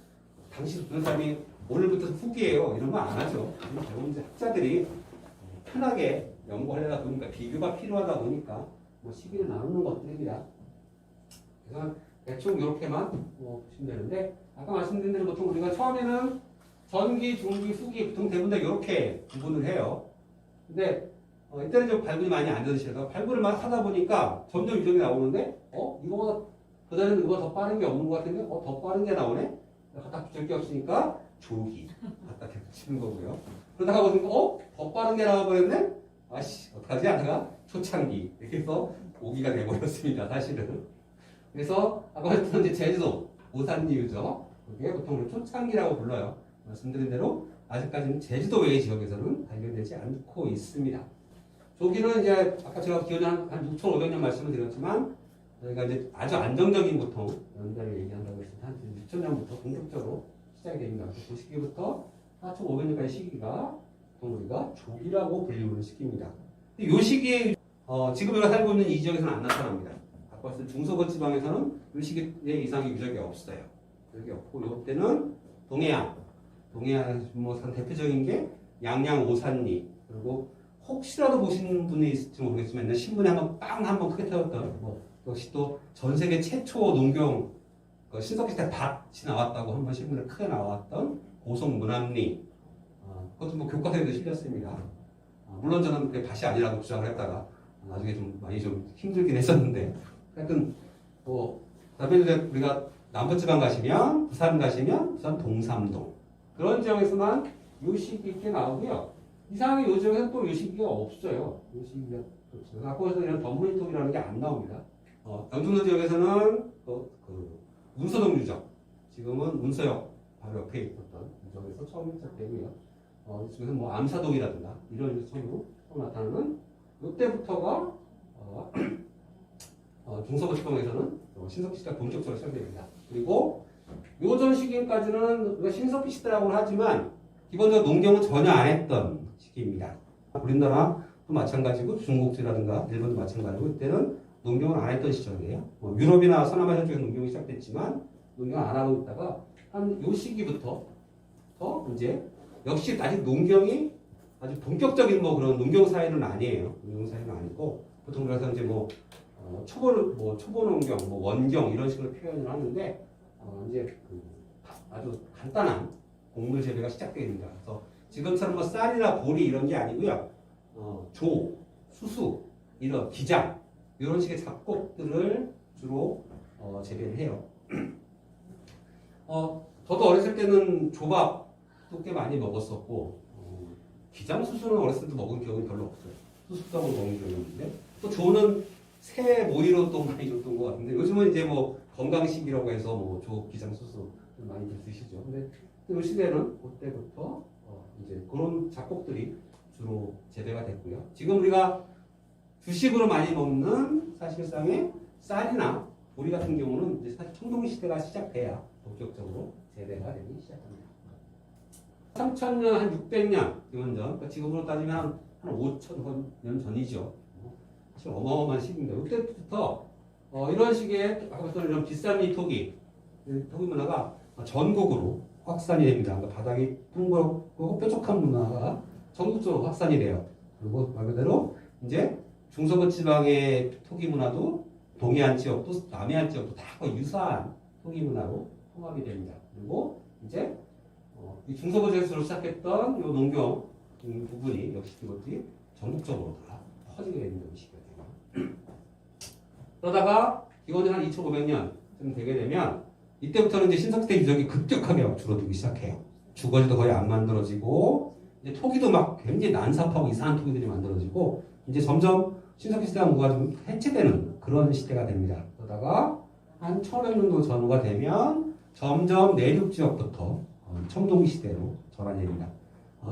당시 그런 사람이 오늘부터 후기예요 이런 거 안 하죠. 결국 이제 학자들이 편하게 연구하려다 보니까 비교가 필요하다 보니까 시기를 나누는 것들입니다. 그래서 대충 이렇게만 보시면 되는데 아까 말씀드린 대로 보통 우리가 처음에는 전기, 중기, 후기 보통 대부분 다 이렇게 구분을 해요. 근데 이때는 좀 발굴이 많이 안 되시다가 발굴을 막 하다 보니까 점점 유정이 나오는데 이거보다 그다음에 이거보다 더 빠른 게 없는 것 같은데 더 빠른 게 나오네? 갖다 붙일 게 없으니까 조기 갖다 붙이는 거고요. 그러다가 보니까 더 빠른 게 나와버렸네? 아씨 어떡하지 하다가 초창기 이렇게 해서 오기가 돼버렸습니다 사실은. 그래서 아까 말했던 이제 제주도 오산리유죠. 그게 보통 우리 초창기라고 불러요. 말씀드린 대로 아직까지는 제주도 외의 지역에서는 발견되지 않고 있습니다. 조기는 이제 아까 제가 기원에 한 6,500년 말씀을 드렸지만 저희가 이제 아주 안정적인 보통 연대를 얘기한다고 했을 때 한 6,000년부터 본격적으로 시작이 됩니다. 그 시기부터 4,500년까지 시기가 보통 우리가 조기라고 불리는 시기입니다. 이 시기에 지금 우리가 살고 있는 이 지역에서는 안 나타납니다. 아까 말씀 중서부 지방에서는 이 시기에 이상의 유적이 없어요. 유적이 없고 이때는 동해안 대표적인 게 양양 오산리 그리고 혹시라도 보신 분이 있을지 모르겠지만 신문에 한번 크게 태웠던 역시 또 전 세계 최초 농경 그 신석시대 밭이 나왔다고 한번 신문에 크게 나왔던 고성문암리, 그것도 뭐 교과서에도 실렸습니다. 물론 저는 그게 밭이 아니라고 주장을 했다가 나중에 좀 많이 좀 힘들긴 했었는데, 하여튼 그다음에 이제 우리가 남부지방 가시면 부산 가시면 부산 동삼동 그런 지역에서만 요식이 이렇게 나오고요. 이상하게 요즘에는 또 요식이가 없어요. 요식이가 없어요. 갖고서 이런 덤블리톡이라는 게 안 나옵니다. 영종도 지역에서는 운서동 유적, 지금은 운서역 바로 옆에 있었던 유적에서 처음 시작되고요. 이쪽에서 뭐 암사동이라든가 이런 유적으로 처음 나타나는 이때부터가 중서부지방에서는 신석기 시대가 본격적으로 시작됩니다. 그리고 요전 시기까지는 우리가 신석기 시대라고는 하지만 기본적으로 농경은 전혀 안 했던 시기입니다. 우리나라도 마찬가지고 중국이라든가 일본도 마찬가지고 이때는 농경을 안 했던 시절이에요. 유럽이나 서남아시아 쪽에 농경이 시작됐지만 농경을 안 하고 있다가 한 요 시기부터 이제 역시 아직 농경이 아주 본격적인 뭐 그런 농경 사회는 아니에요. 농경 사회는 아니고 보통 그래서 이제 초보 농경, 원경 이런 식으로 표현을 하는데 이제 아주 간단한 곡물 재배가 시작되게 됩니다. 그래서 지금처럼 뭐 쌀이나 보리 이런 게 아니고요. 조, 수수, 이런 기장 이런 식의 잡곡들을 주로 재배를 해요. 저도 어렸을 때는 조밥도 꽤 많이 먹었었고 기장 수수는 어렸을 때 먹은 기억이 별로 없어요. 수수떡을 먹은 기억이 있는데 또 조는 새 모이로 또 많이 줬던 것 같은데 요즘은 이제 뭐 건강식이라고 해서 뭐 조, 기장, 수수 많이 드시죠. 근데 그 시대는 그때부터 이제 그런 작곡들이 주로 재배가 됐고요. 지금 우리가 주식으로 많이 먹는 사실상의 쌀이나 보리 같은 경우는 이제 사실 청동 시대가 시작돼야 본격적으로 재배가 되기 시작합니다. 3000년 한 600년 기원전, 그러니까 지금으로 따지면 한 5000년 전이죠. 사실 어마어마한 시기입니다. 그때부터 이런 식의 이런 비싼 토기 문화가 전국으로 확산이 됩니다. 그러니까 바닥이 풍부하고 뾰족한 문화가 전국적으로 확산이 돼요. 그리고 말 그대로 이제 중서부 지방의 토기 문화도 동해안 지역도 남해안 지역도 다 거의 유사한 토기 문화로 통합이 됩니다. 그리고 이제 이 중서부 지역에서 시작했던 이 농경 부분이 역시 이것들이 전국적으로 다 퍼지게 되는 시기가 돼요. 그러다가 기원전 한 2500년쯤 되게 되면 이때부터는 이제 신석시대 유적이 급격하게 줄어들기 시작해요. 주거지도 거의 안 만들어지고 이제 토기도 막 굉장히 난삽하고 이상한 토기들이 만들어지고 이제 점점 신석기 시대가 뭐가 좀 해체되는 그런 시대가 됩니다. 그러다가 한 1500년도 전후가 되면 점점 내륙 지역부터 청동기 시대로 전환이 됩니다.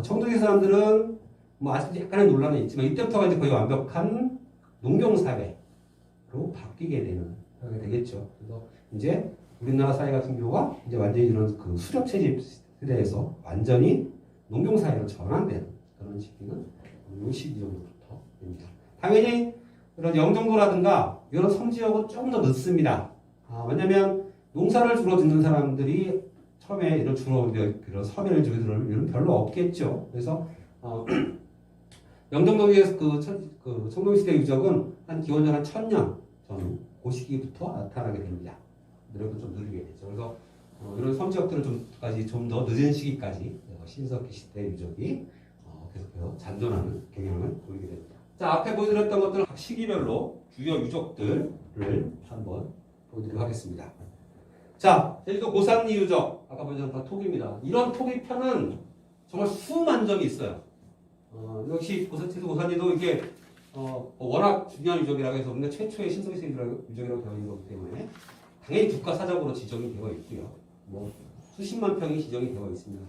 청동기 사람들은 뭐 아직도 약간의 논란은 있지만 이때부터가 이제 거의 완벽한 농경 사회로 바뀌게 되겠죠. 그래서 이제 우리나라 사회 같은 경우가 이제 완전히 이런 그 수렵 채집 시대에서 완전히 농경 사회로 전환되는 그런 시기는 이 시기 정도부터 됩니다. 당연히 이런 영종도라든가 이런 섬지역은 조금 더 늦습니다. 왜냐면 농사를 주로 짓는 사람들이 처음에 이런 주로 그런 섬을 주기들은 이런 별로 없겠죠. 그래서 영종도의 그 청동시대 유적은 한 기원전 한 1000년 전 그 시기부터 나타나게 됩니다. 이렇게 좀 느리게 되죠. 그래서 이런 섬지역들을 좀 더 늦은 시기까지 신석기 시대 유적이 계속해서 잔존하는 경향을 보이게 됩니다. 자, 앞에 보여드렸던 것들 각 시기별로 주요 유적들을 한번 보여드리도록 하겠습니다. 자, 제주도 고산리 유적, 아까 보여드렸던 토기입니다. 이런 토기편은 정말 수만 점이 있어요. 역시 제주도 고산리도 이게 워낙 중요한 유적이라고 해서 우리가 최초의 신석기 시대 유적이라고 되어 있는 거기 때문에 당연히 국가사적으로 지정이 되어 있고요. 뭐 수십만 평이 지정이 되어 있습니다.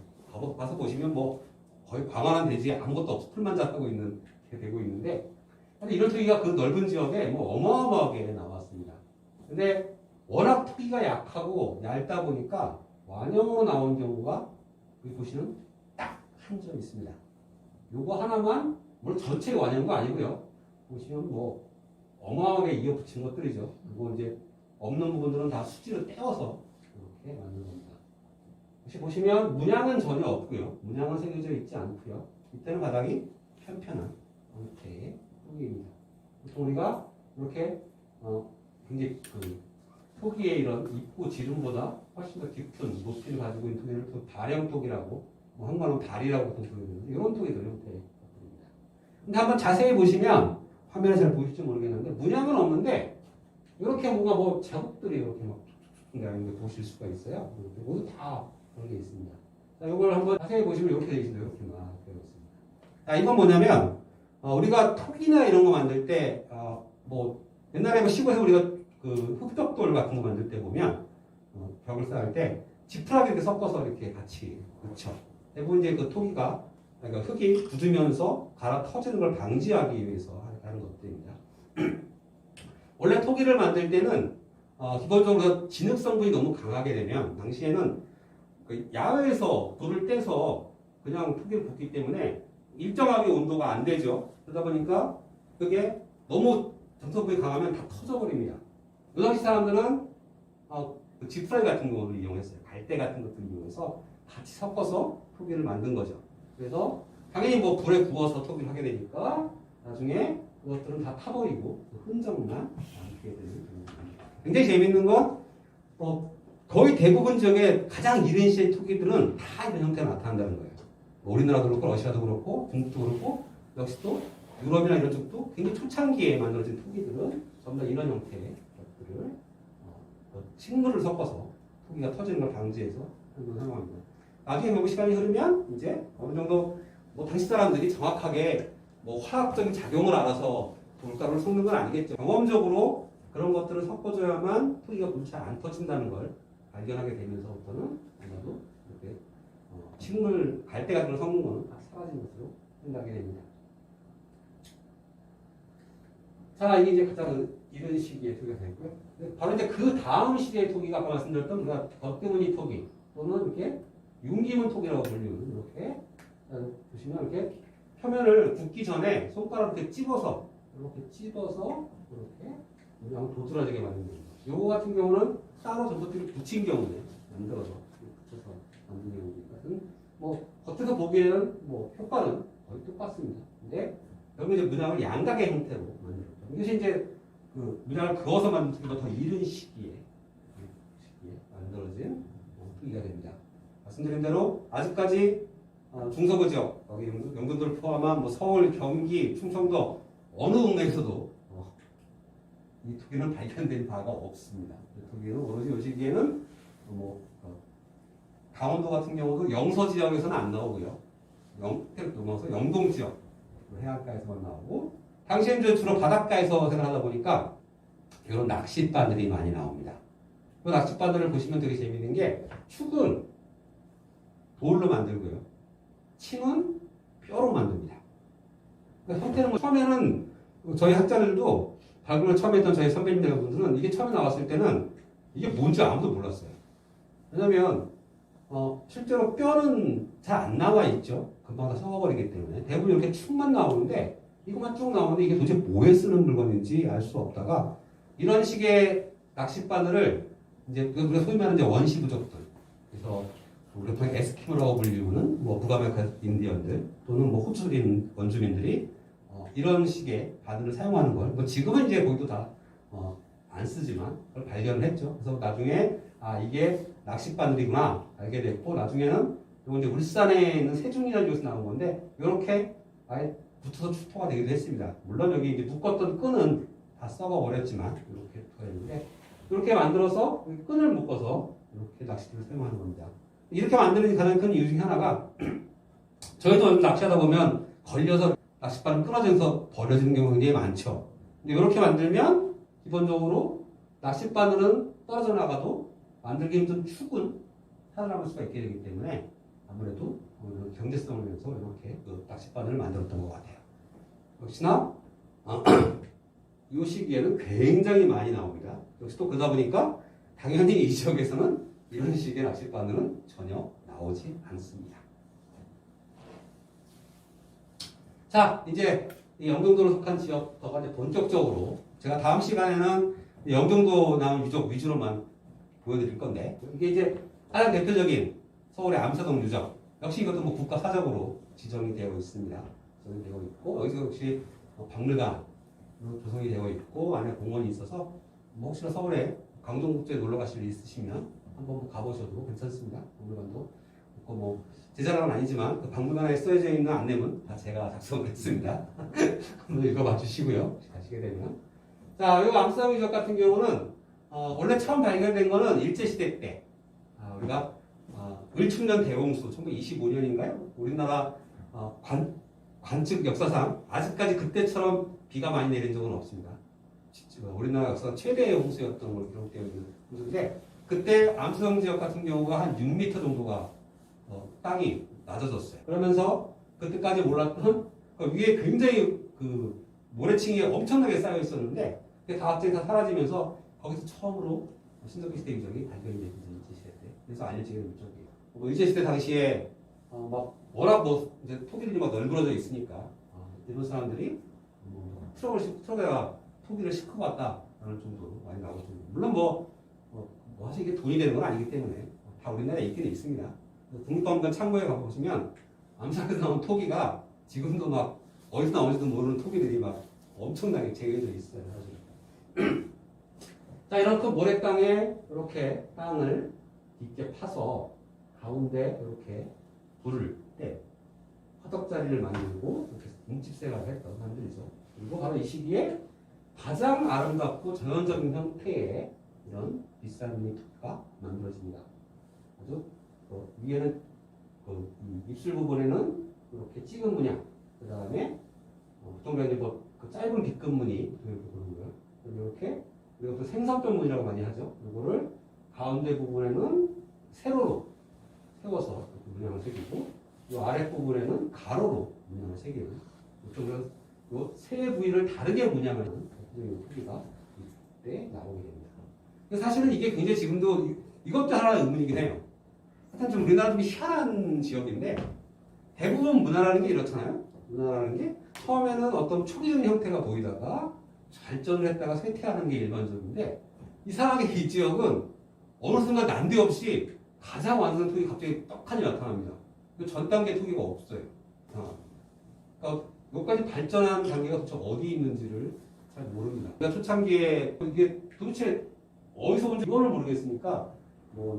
가서 보시면 뭐 거의 광활한 대지에 아무것도 없어 풀만 자라고 있는 게 되고 있는데, 근데 이런 토기가 그 넓은 지역에 뭐 어마어마하게 나왔습니다. 근데 워낙 토기가 약하고 얇다 보니까 완형으로 나온 경우가 여기 보시면 딱 한 점 있습니다. 요거 하나만 물론 전체 완형도 아니고요. 보시면 뭐 어마어마하게 이어 붙인 것들이죠. 그리고 이제 없는 부분들은 다 수지로 떼어서 이렇게 만든 겁니다. 혹시 보시면 문양은 전혀 없고요. 문양은 새겨져 있지 않고요. 이때는 바닥이 편편한 형태의 토기입니다. 보통 우리가 이렇게 굉장히 토기의 이런 입구 지름보다 훨씬 더 깊은 높이를 가지고 있는 토기를 또 발형토기라고, 뭐 한국말로 발이라고 부르는 이런 토기들 형태의 것들입니다. 근데 한번 자세히 보시면 화면에 잘 보일지 모르겠는데 문양은 없는데 이렇게 뭔가 뭐 자국들이 이렇게 막 있는 걸 보실 수가 있어요. 모두 다 그런 게 있습니다. 자, 이걸 한번 자세히 보시면 이렇게 되어 있습니다. 이렇게 막 되어 있습니다. 자, 이건 뭐냐면 우리가 톡이나 이런 거 만들 때 뭐 옛날에 뭐 시골에서 우리가 그 흙벽돌 같은 거 만들 때 보면 벽을 쌓을 때 지푸라기 이렇게 섞어서 이렇게 같이 넣죠. 대부분 이제 그 토기가 그러니까 흙이 굳으면서 갈아 터지는 걸 방지하기 위해서 하는 것들입니다. 원래 토기를 만들 때는 기본적으로 진흙 성분이 너무 강하게 되면 당시에는 그 야외에서 불을 떼서 그냥 토기를 붓기 때문에 일정하게 온도가 안 되죠. 그러다 보니까 그게 너무 점성분이 강하면 다 터져버립니다. 그 당시 사람들은 그 지푸라기 같은 거를 이용했어요. 갈대 같은 것들을 이용해서 같이 섞어서 토기를 만든 거죠. 그래서 당연히 뭐 불에 구워서 토기를 하게 되니까 나중에 그것들은 다 타버리고 그 흔적만 남게 되는 겁니다. 굉장히 재밌는 건 거의 대부분 지역의 가장 이른 시의 토기들은 다 이런 형태가 나타난다는 거예요. 우리나라도 그렇고 러시아도 그렇고 중국도 그렇고 역시 또 유럽이나 이런 쪽도 굉장히 초창기에 만들어진 토기들은 전부 다 이런 형태의 것들을 식물을 섞어서 토기가 터지는 걸 방지해서 하는 걸 사용합니다. 나중에 뭐 시간이 흐르면 이제 어느 정도 뭐 당시 사람들이 정확하게 뭐 화학적인 작용을 알아서 돌가루를 섞는 건 아니겠죠. 경험적으로 그런 것들을 섞어줘야만 토기가 잘 안 터진다는 걸 발견하게 되면서부터는 아마도 이렇게 식물 갈대 같은 걸 섞는 거는 다 사라진 것으로 생각하게 됩니다. 자, 이게 이제 가장 이런 시기의 토기가 되고요. 바로 이제 그 다음 시대의 토기가 아까 말씀드렸던 우리가 덧드무늬 토기 또는 이렇게 융기문 토기라고 불리는 이렇게 보시면 이렇게 표면을 굽기 전에 손가락으로 이렇게 찝어서 이렇게 모양을 도드라지게 만드는 거예요. 요거 같은 경우는 따로 전부터 붙인 경우에 만들어서 붙여서 만든 경우니까 뭐 겉에서 보기에는 뭐 효과는 거의 똑같습니다. 근데 여기 이제 문양을 양각의 형태로 만들었죠. 이것이 이제 그 문양을 그어서 만든 토기가 더 이른 시기에 만들어진 토기가 됩니다. 말씀드린 대로 아직까지 중서부 지역, 여기 영등도를 포함한 뭐 서울, 경기, 충청도 어느 동네에서도 이 토기는 발견된 바가 없습니다. 토기는 오로지 이 시기에는 강원도 같은 경우도 영서 지역에서는 안 나오고요. 넘어서 영동 지역, 해안가에서만 나오고 당시엔 주로 바닷가에서 생활하다 보니까 이런 낚싯바늘이 많이 나옵니다. 그 낚싯바늘을 보시면 되게 재밌는 게 축은 돌로 만들고요. 침은 뼈로 만듭니다. 그러니까 형태는 처음에는 저희 학자들도 발굴을 처음 했던 저희 선배님들분들은 이게 처음에 나왔을 때는 이게 뭔지 아무도 몰랐어요. 왜냐면 실제로 뼈는 잘 안 나와 있죠. 금방 다 썩어버리기 때문에 대부분 이렇게 축만 나오는데 이것만 쭉 나오는데 이게 도대체 뭐에 쓰는 물건인지 알 수 없다가 이런 식의 낚싯바늘을 이제 우리가 소위 말하는 이제 원시 부족들, 그래서 우리가 보통 에스키모라고 불리우는 뭐 북아메리카 인디언들 또는 뭐 호주인 원주민들이 이런 식의 바늘을 사용하는 걸, 뭐 지금은 이제 거기도 다 안 쓰지만 그걸 발견을 했죠. 그래서 나중에 이게 낚싯바늘이구나 알게 됐고, 나중에는 이건 이제 울산에 있는 세중이라는 곳에서 나온 건데 이렇게 아예 붙어서 출토가 되기도 했습니다. 물론 여기 이제 묶었던 끈은 다 썩어버렸지만 이렇게 붙어 있는데 이렇게 만들어서 끈을 묶어서 이렇게 낚싯대를 사용하는 겁니다. 이렇게 만드는 가장 큰 이유 중에 하나가 저희도 낚시하다 보면 걸려서 낚싯바늘 끊어져서 버려지는 경우가 굉장히 많죠. 근데 이렇게 만들면 기본적으로 낚싯바늘은 떨어져 나가도 만들기 힘든 축은 살아남을 수가 있게 되기 때문에 아무래도 경제성을 위해서 이렇게 낚싯바늘을 만들었던 것 같아요. 역시나 이 시기에는 굉장히 많이 나옵니다. 역시 또 그러다 보니까 당연히 이 지역에서는 이런 식의 낚싯바늘은 전혀 나오지 않습니다. 자, 이제 이 영등도로 속한 지역부터가 이제 본격적으로 제가 다음 시간에는 영등도 나온 유적 위주로만 보여드릴 건데, 이게 이제 가장 대표적인 서울의 암사동 유적, 역시 이것도 뭐 국가사적으로 지정이 되어 있습니다. 지정이 되어 있고, 여기서 역시 박물관으로 조성이 되어 있고, 안에 공원이 있어서 뭐 혹시나 서울에 강동국제에 놀러 가실 일 있으시면 한번 가보셔도 괜찮습니다. 박물관도 제 자랑은 아니지만 그 박물관에 써져 있는 안내문 다 제가 작성을 했습니다. 한번 읽어봐 주시고요. 가시게 되면 자, 이 암스테르담 유적 같은 경우는 원래 처음 발견된 거는 일제시대 때 우리가 을충년 대홍수 1925년인가요? 우리나라 관측 역사상 아직까지 그때처럼 비가 많이 내린 적은 없습니다. 우리나라 역사 최대의 홍수였던 걸로 기록되어 있는 홍수인데 그때 암스테르담 지역 같은 경우가 한 6m 정도가 땅이 낮아졌어요. 그러면서 그때까지 몰랐던 그 위에 굉장히 그 모래층이 엄청나게 쌓여 있었는데 그게 다 갑자기 다 사라지면서 거기서 처음으로 신석기 시대 유적이 발견이 됐죠. 일제시대 때. 그래서 알려지게 된 유적이에요. 일제시대 당시에 막 워낙 이제 토기들이 막 널브러져 있으니까 일본 사람들이 트럭에다가 토기를 싣고 왔다라는 정도로 많이 나오죠. 물론 사실 이게 돈이 되는 건 아니기 때문에 다 우리나라에 있긴 있습니다. 국립박물관 창고에 가보시면 암산에서 나온 토기가 지금도 막 어디서 나오는지도 모르는 토기들이 막 엄청나게 재겨져 있어요. 사실. 자, 이런 큰 모래 땅에 이렇게 땅을 깊게 파서 가운데 이렇게 불을 때 화덕자리를 만들고 이렇게 뭉집생활을 했던 사람들이죠. 그리고 바로 이 시기에 가장 아름답고 전형적인 형태의 이런 비싼 미니토가 만들어집니다. 아주 위에는 이 입술 부분에는 이렇게 찍은 문양, 그 다음에 보통 이제 그 짧은 빗금무늬 이렇게 보는 거예요. 이렇게 그리고 또 생선뼈 문이라고 많이 하죠. 이거를 가운데 부분에는 세로로 세워서 문양을 새기고, 이 아랫 부분에는 가로로 문양을 새기는. 보통 이세 부위를 다르게 문양하는 크기가 이때 나오게 됩니다. 사실은 이게 굉장히 지금도 이것도 하나의 의문이긴 해요. 하여튼 좀 우리나라 좀 희한한 지역인데 대부분 문화라는 게 이렇잖아요. 문화라는 게 처음에는 어떤 초기적인 형태가 보이다가 발전을 했다가 쇠퇴하는 게 일반적인데 이상하게 이 지역은 어느 순간 난데없이 가장 완성된 토기 갑자기 떡하니 나타납니다. 전 단계 토기가 없어요. 그러니까 여기까지 발전한 단계가 도대체 어디 있는지를 잘 모릅니다. 그러니까 초창기에 이게 도대체 어디서 온지 이거를 모르겠으니까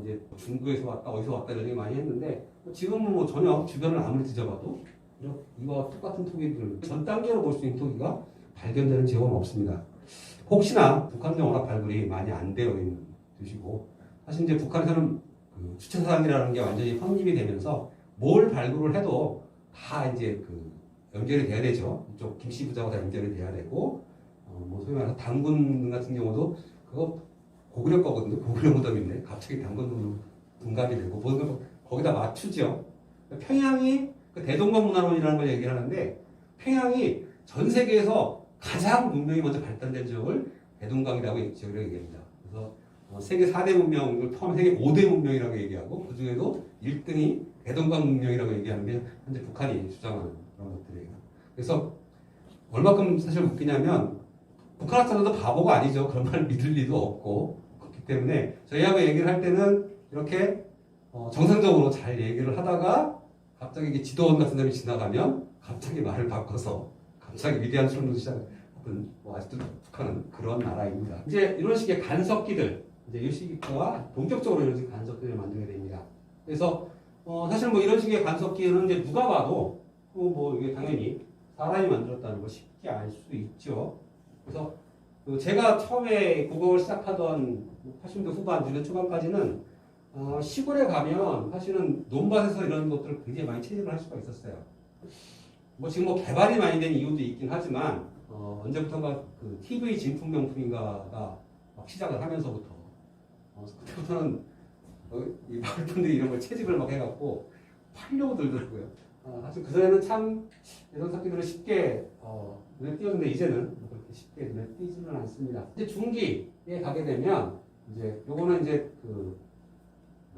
이제 중국에서 왔다 어디서 왔다 이런 얘기 많이 했는데 지금은 전혀 주변을 아무리 뒤져봐도 이와 똑같은 토기들을 전 단계로 볼 수 있는 토기가 발견되는 지역은 없습니다. 혹시나 북한은 워낙 발굴이 많이 안 되어 있는 뜻이고 사실 이제 북한에서는 그 주체사상이라는 게 완전히 확립이 되면서 뭘 발굴을 해도 다 이제 연결이 돼야 되죠. 이쪽 김씨 부자하고 다 연결이 돼야 되고 소위 말해서 당군 같은 경우도 그거 고구려 거거든요. 고구려 무덤인데 갑자기 당군으로 분갑이 되고 모든 걸 거기다 맞추죠. 평양이 대동강 문화론이라는 걸 얘기를 하는데 평양이 전 세계에서 가장 문명이 먼저 발달된 지역을 대동강이라고 지역이라고 얘기합니다. 그래서 세계 4대 문명을 포함해 세계 5대 문명이라고 얘기하고 그 중에도 1등이 대동강 문명이라고 얘기하는 게 현재 북한이 주장하는 그런 것들이에요. 그래서 얼마큼 사실 웃기냐면 북한 학자들도 바보가 아니죠. 그런 말 믿을 리도 없고 그렇기 때문에 저희하고 얘기를 할 때는 이렇게 정상적으로 잘 얘기를 하다가 갑자기 이게 지도원 같은 사람이 지나가면 갑자기 말을 바꿔서 갑자기 위대한 설명을 시작하는 아직도 북한은 그런 나라입니다. 이제 이런 식의 간섭기들 이제 이 시기와 본격적으로 이런 식의 간섭기를 만들게 됩니다. 그래서 사실 이런 식의 간섭기는 이제 누가 봐도 이게 당연히 사람이 만들었다는 걸 쉽게 알 수 있죠. 그래서 제가 처음에 국어를 시작하던 80년대 후반, 90년대 초반까지는 시골에 가면 사실은 논밭에서 이런 것들을 굉장히 많이 체득을 할 수가 있었어요. 지금 개발이 많이 된 이유도 있긴 하지만 언제부턴가 그 TV 진품명품인가가 막 시작을 하면서부터 그때부터는 이 마을 분들이 이런 걸 채집을 막 해갖고 팔려고 들더라고요. 사실 그전에는 참 이런 새끼들을 쉽게 눈에 띄었는데 이제는 그렇게 쉽게 눈에 띄지는 않습니다. 이제 중기에 가게 되면 이제 요거는 이제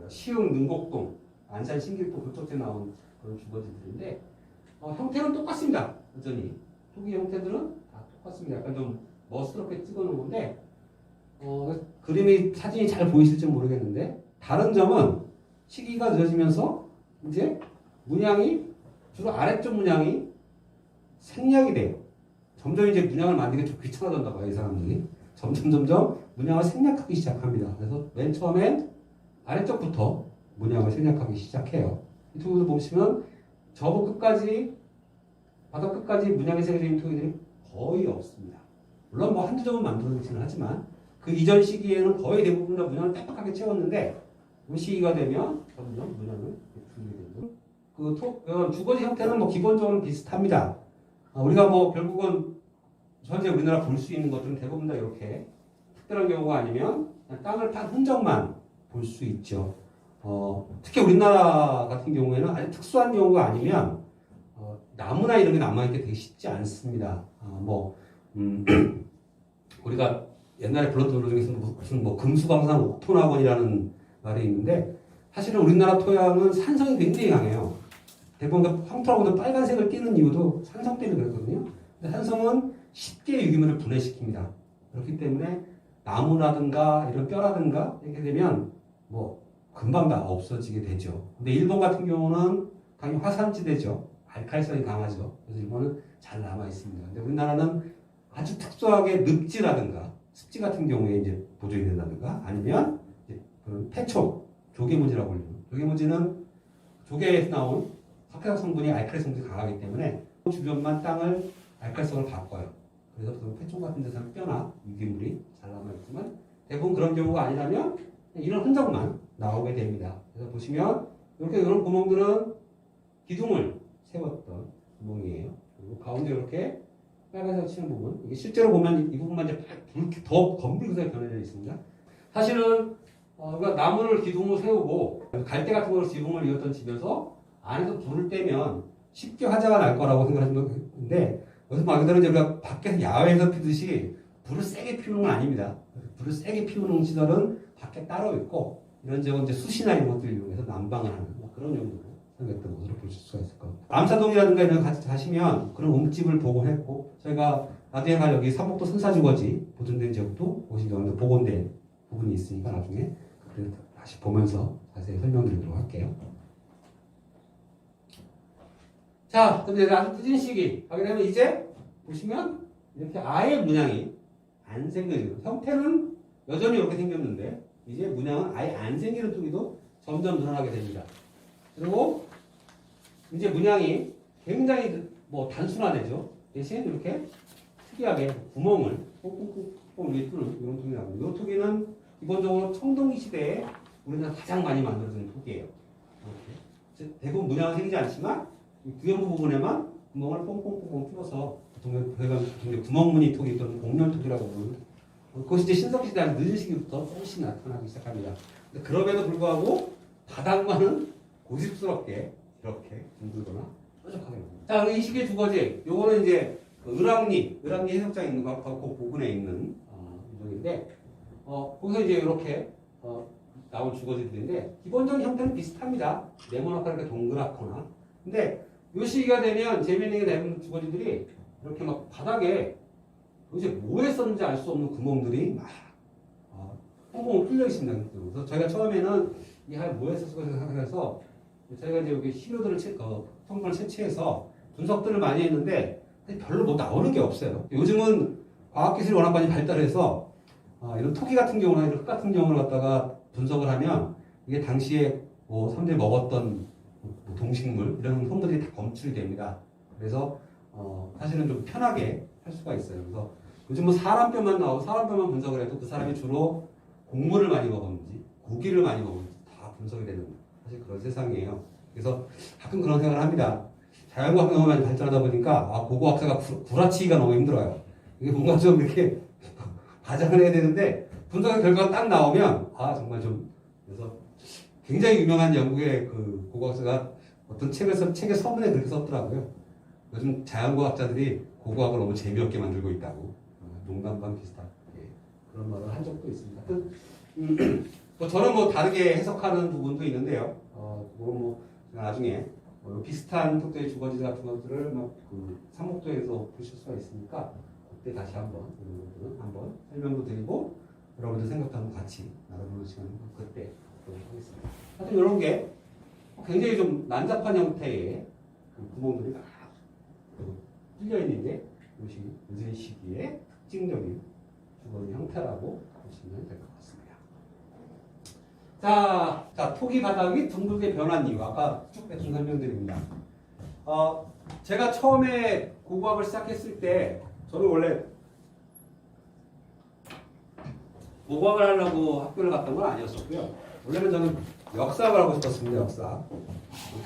시흥 능곡동, 안산 신길동 그쪽에 나온 그런 주거지들인데 형태는 똑같습니다. 여전히 토기 형태들은 다 똑같습니다. 약간 좀 멋스럽게 찍어놓은 건데 그림이 사진이 잘 보이실지 모르겠는데 다른 점은 시기가 늦어지면서 이제 문양이 주로 아래쪽 문양이 생략이 돼요. 점점 이제 문양을 만들기 좀 귀찮아졌나 봐요, 이 사람들이. 점점 문양을 생략하기 시작합니다. 그래서 맨 처음엔 아래쪽부터 문양을 생략하기 시작해요. 이 토기들 보시면 저부 끝까지 바닥 끝까지 문양이 새겨져 있는 토기들이 거의 없습니다. 물론 뭐 한두 점은 만들어지긴 하지만 그 이전 시기에는 거의 대부분 다 문양을 빽빽하게 채웠는데 이 시기가 되면 점점 문양을 줄이게 되고 그 주거지 형태는 뭐 기본적으로 비슷합니다. 우리가 뭐 결국은 현재 우리나라 볼 수 있는 것들은 대부분 다 이렇게 특별한 경우가 아니면 땅을 판 흔적만 볼 수 있죠. 특히 우리나라 같은 경우에는 아주 특수한 경우가 아니면 나무나 이런 게 남아있기 되게 쉽지 않습니다. 우리가 옛날에 불렀던 노래 중에서 무슨 뭐 금수강산 옥토낙원이라는 말이 있는데 사실은 우리나라 토양은 산성이 굉장히 강해요. 대부분 황토라고도 빨간색을 띠는 이유도 산성 때문에 그랬거든요. 근데 산성은 쉽게 유기물을 분해시킵니다. 그렇기 때문에 나무라든가 이런 뼈라든가 이렇게 되면 뭐 금방 다 없어지게 되죠. 근데 일본 같은 경우는 당연히 화산지대죠. 알칼리성이 강하죠. 그래서 일본은 잘 남아 있습니다. 근데 우리나라는 아주 특수하게 늪지라든가 습지 같은 경우에 이제 보존이 된다든가 아니면 이제 그런 폐초, 조개문지라고 불리는 조개문지는 조개에서 나온 석회성 성분이 알칼리 성분이 강하기 때문에 주변만 땅을 알칼리성을 바꿔요. 그래서 폐촌 같은 데서는 뼈나 유기물이 잘 남아있지만 대부분 그런 경우가 아니라면 이런 흔적만 나오게 됩니다. 그래서 보시면 이렇게 이런 구멍들은 기둥을 세웠던 구멍이에요. 그리고 가운데 이렇게 빨간색 치는 부분, 이게 실제로 보면 이 부분만 이제 더 검붉게 변해져 있습니다. 사실은 그러니까 나무를 기둥으로 세우고 갈대 같은 걸로 지붕을 이었던 집에서 안에서 불을 떼면 쉽게 화재가 날 거라고 생각하시는 건데 여기서 말 그대로 우리가 밖에서 야외에서 피듯이 불을 세게 피우는 건 아닙니다. 불을 세게 피우는 시설은 밖에 따로 있고 이런 적은 이제 숯이나 이런 것들을 이용해서 난방을 하는 그런 용도로 생각했던 것으로 보실 수가 있을 겁니다. 암사동이라든가 이런 데 같이 가시면 그런 옹집을 복원했고 저희가 나중에 갈 여기 삼목도 선사주거지 보존된 지역도 보시면 복원된 부분이 있으니까 나중에 다시 보면서 자세히 설명드리도록 할게요. 자, 그럼 이제 아주 늦은 시기 하게 되면 이제 보시면 이렇게 아예 문양이 안 생겨지고 형태는 여전히 이렇게 생겼는데 이제 문양은 아예 안 생기는 토기도 점점 늘어나게 됩니다. 그리고 이제 문양이 굉장히 뭐 단순화되죠. 대신 이렇게 특이하게 구멍을 꽁꽁꽁꽁 위에 뚫는 이런 토기 나옵니다. 이 토기는 기본적으로 청동기 시대에 우리나라 가장 많이 만들어진 토기예요. 대부분 문양은 생기지 않지만 이 구연부 부분에만 구멍을 뽕뽕뽕 뚫어서 보통 저희가 구멍무늬 토기 또는 곡렬토기라고 부르는 그것이 이제 신석시대 한 늦은 시기부터 조금씩 나타나기 시작합니다. 근데 그럼에도 불구하고 바닥만은 고집스럽게 이렇게 둥글거나 뾰족하게 나옵니다. 자, 그리고 이 시기의 주거지 요거는 이제 그 을왕리 해석장 있는 그 부분에 있는 유적인데 거기서 이제 이렇게 나온 주거지들인데 기본적인 형태는 비슷합니다. 네모나게 동그랗거나 근데 이 시기가 되면 재미있는 게 되는 주거지들이 이렇게 막 바닥에 도대체 뭐 했었는지 알 수 없는 구멍들이 막 뻥뻥 뚫려 있습니다. 그래서 저희가 처음에는 이게 뭐 했었을까 생각해서 저희가 이제 여기 시료들을 성분을 채취해서 분석들을 많이 했는데 별로 뭐 나오는 게 없어요. 요즘은 과학기술이 워낙 많이 발달해서 이런 토기 같은 경우나 이런 흙 같은 경우를 갖다가 분석을 하면 이게 당시에 뭐 사람들이 먹었던 뭐 동식물 이런 성분들이 다 검출이 됩니다. 그래서 사실은 좀 편하게 할 수가 있어요. 그래서 요즘 뭐 사람 뼈만 나오고 사람 뼈만 분석을 해도 그 사람이 주로 곡물을 많이 먹었는지 고기를 많이 먹었는지 다 분석이 되는 사실 그런 세상이에요. 그래서 가끔 그런 생각을 합니다. 자연과학 너무 많이 발전하다 보니까 고고학자가 구라치기가 너무 힘들어요. 이게 뭔가 좀 이렇게 과장을 해야 되는데 분석의 결과가 딱 나오면 정말 좀 그래서 굉장히 유명한 영국의 그 고고학자가 어떤 책의 서문에 그렇게 썼더라고요. 요즘 자연과학자들이 고고학을 너무 재미없게 만들고 있다고 농담과 비슷한 그런 말을 한 적도 있습니다. 저는 뭐 다르게 해석하는 부분도 있는데요. 뭐 나중에 비슷한 속도의 주거지 같은 것들을 그 삼목도에서 보실 수가 있으니까 그때 다시 한번 이런 것들은 한번 설명도 드리고 여러분들 생각도 한번 같이 나눠보는 시간을 그때 하도록 하겠습니다. 하여튼 이런 게 굉장히 좀 난잡한 형태의 그 구멍들이 뚫려 있는 게 이것이 늦은 시기의 특징적인 주거지 형태라고 보시면 될 것 같습니다. 자, 토기 바닥이 둥글게 변한 이유. 아까 쭉 대충 설명드립니다. 제가 처음에 고고학을 시작했을 때, 저는 원래 고고학을 하려고 학교를 갔던 건 아니었었고요. 원래는 저는 역사학을 하고 싶었습니다, 역사.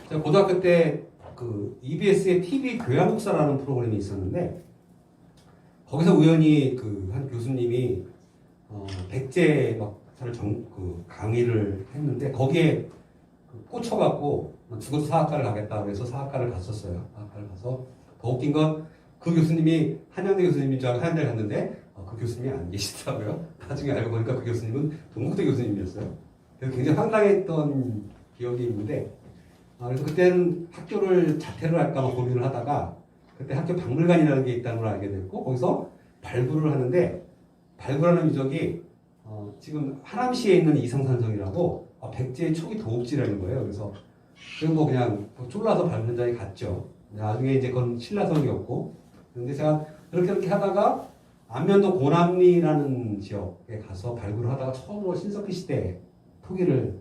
제가 고등학교 때 그 EBS의 TV 교양국사라는 프로그램이 있었는데, 거기서 우연히 그 한 교수님이 백제 막사를 그 강의를 했는데 거기에 꽂혀갖고 죽어도 사학과를 가겠다고 해서 사학과를 갔었어요. 사학과를 가서 더 웃긴 건 그 교수님이 한양대 교수님인 줄 알고 한양대 갔는데 그 교수님이 안 계시더라고요. 나중에 알고 보니까 그 교수님은 동국대 교수님이었어요. 그래서 굉장히 황당했던 기억이 있는데 그래서 그때는 학교를 자퇴를 할까 막 고민을 하다가 그때 학교 박물관이라는 게 있다는 걸 알게 됐고 거기서 발굴을 하는데 발굴하는 유적이 지금 하남시에 있는 이성산성이라고 백제의 초기 도읍지라는 거예요. 그래서 뭐 그냥 쫄라서 발굴 현장에 갔죠. 나중에 이제 그건 신라성이었고 그런데 제가 그렇게 하다가 안면도 고남리라는 지역에 가서 발굴을 하다가 처음으로 신석기 시대 토기를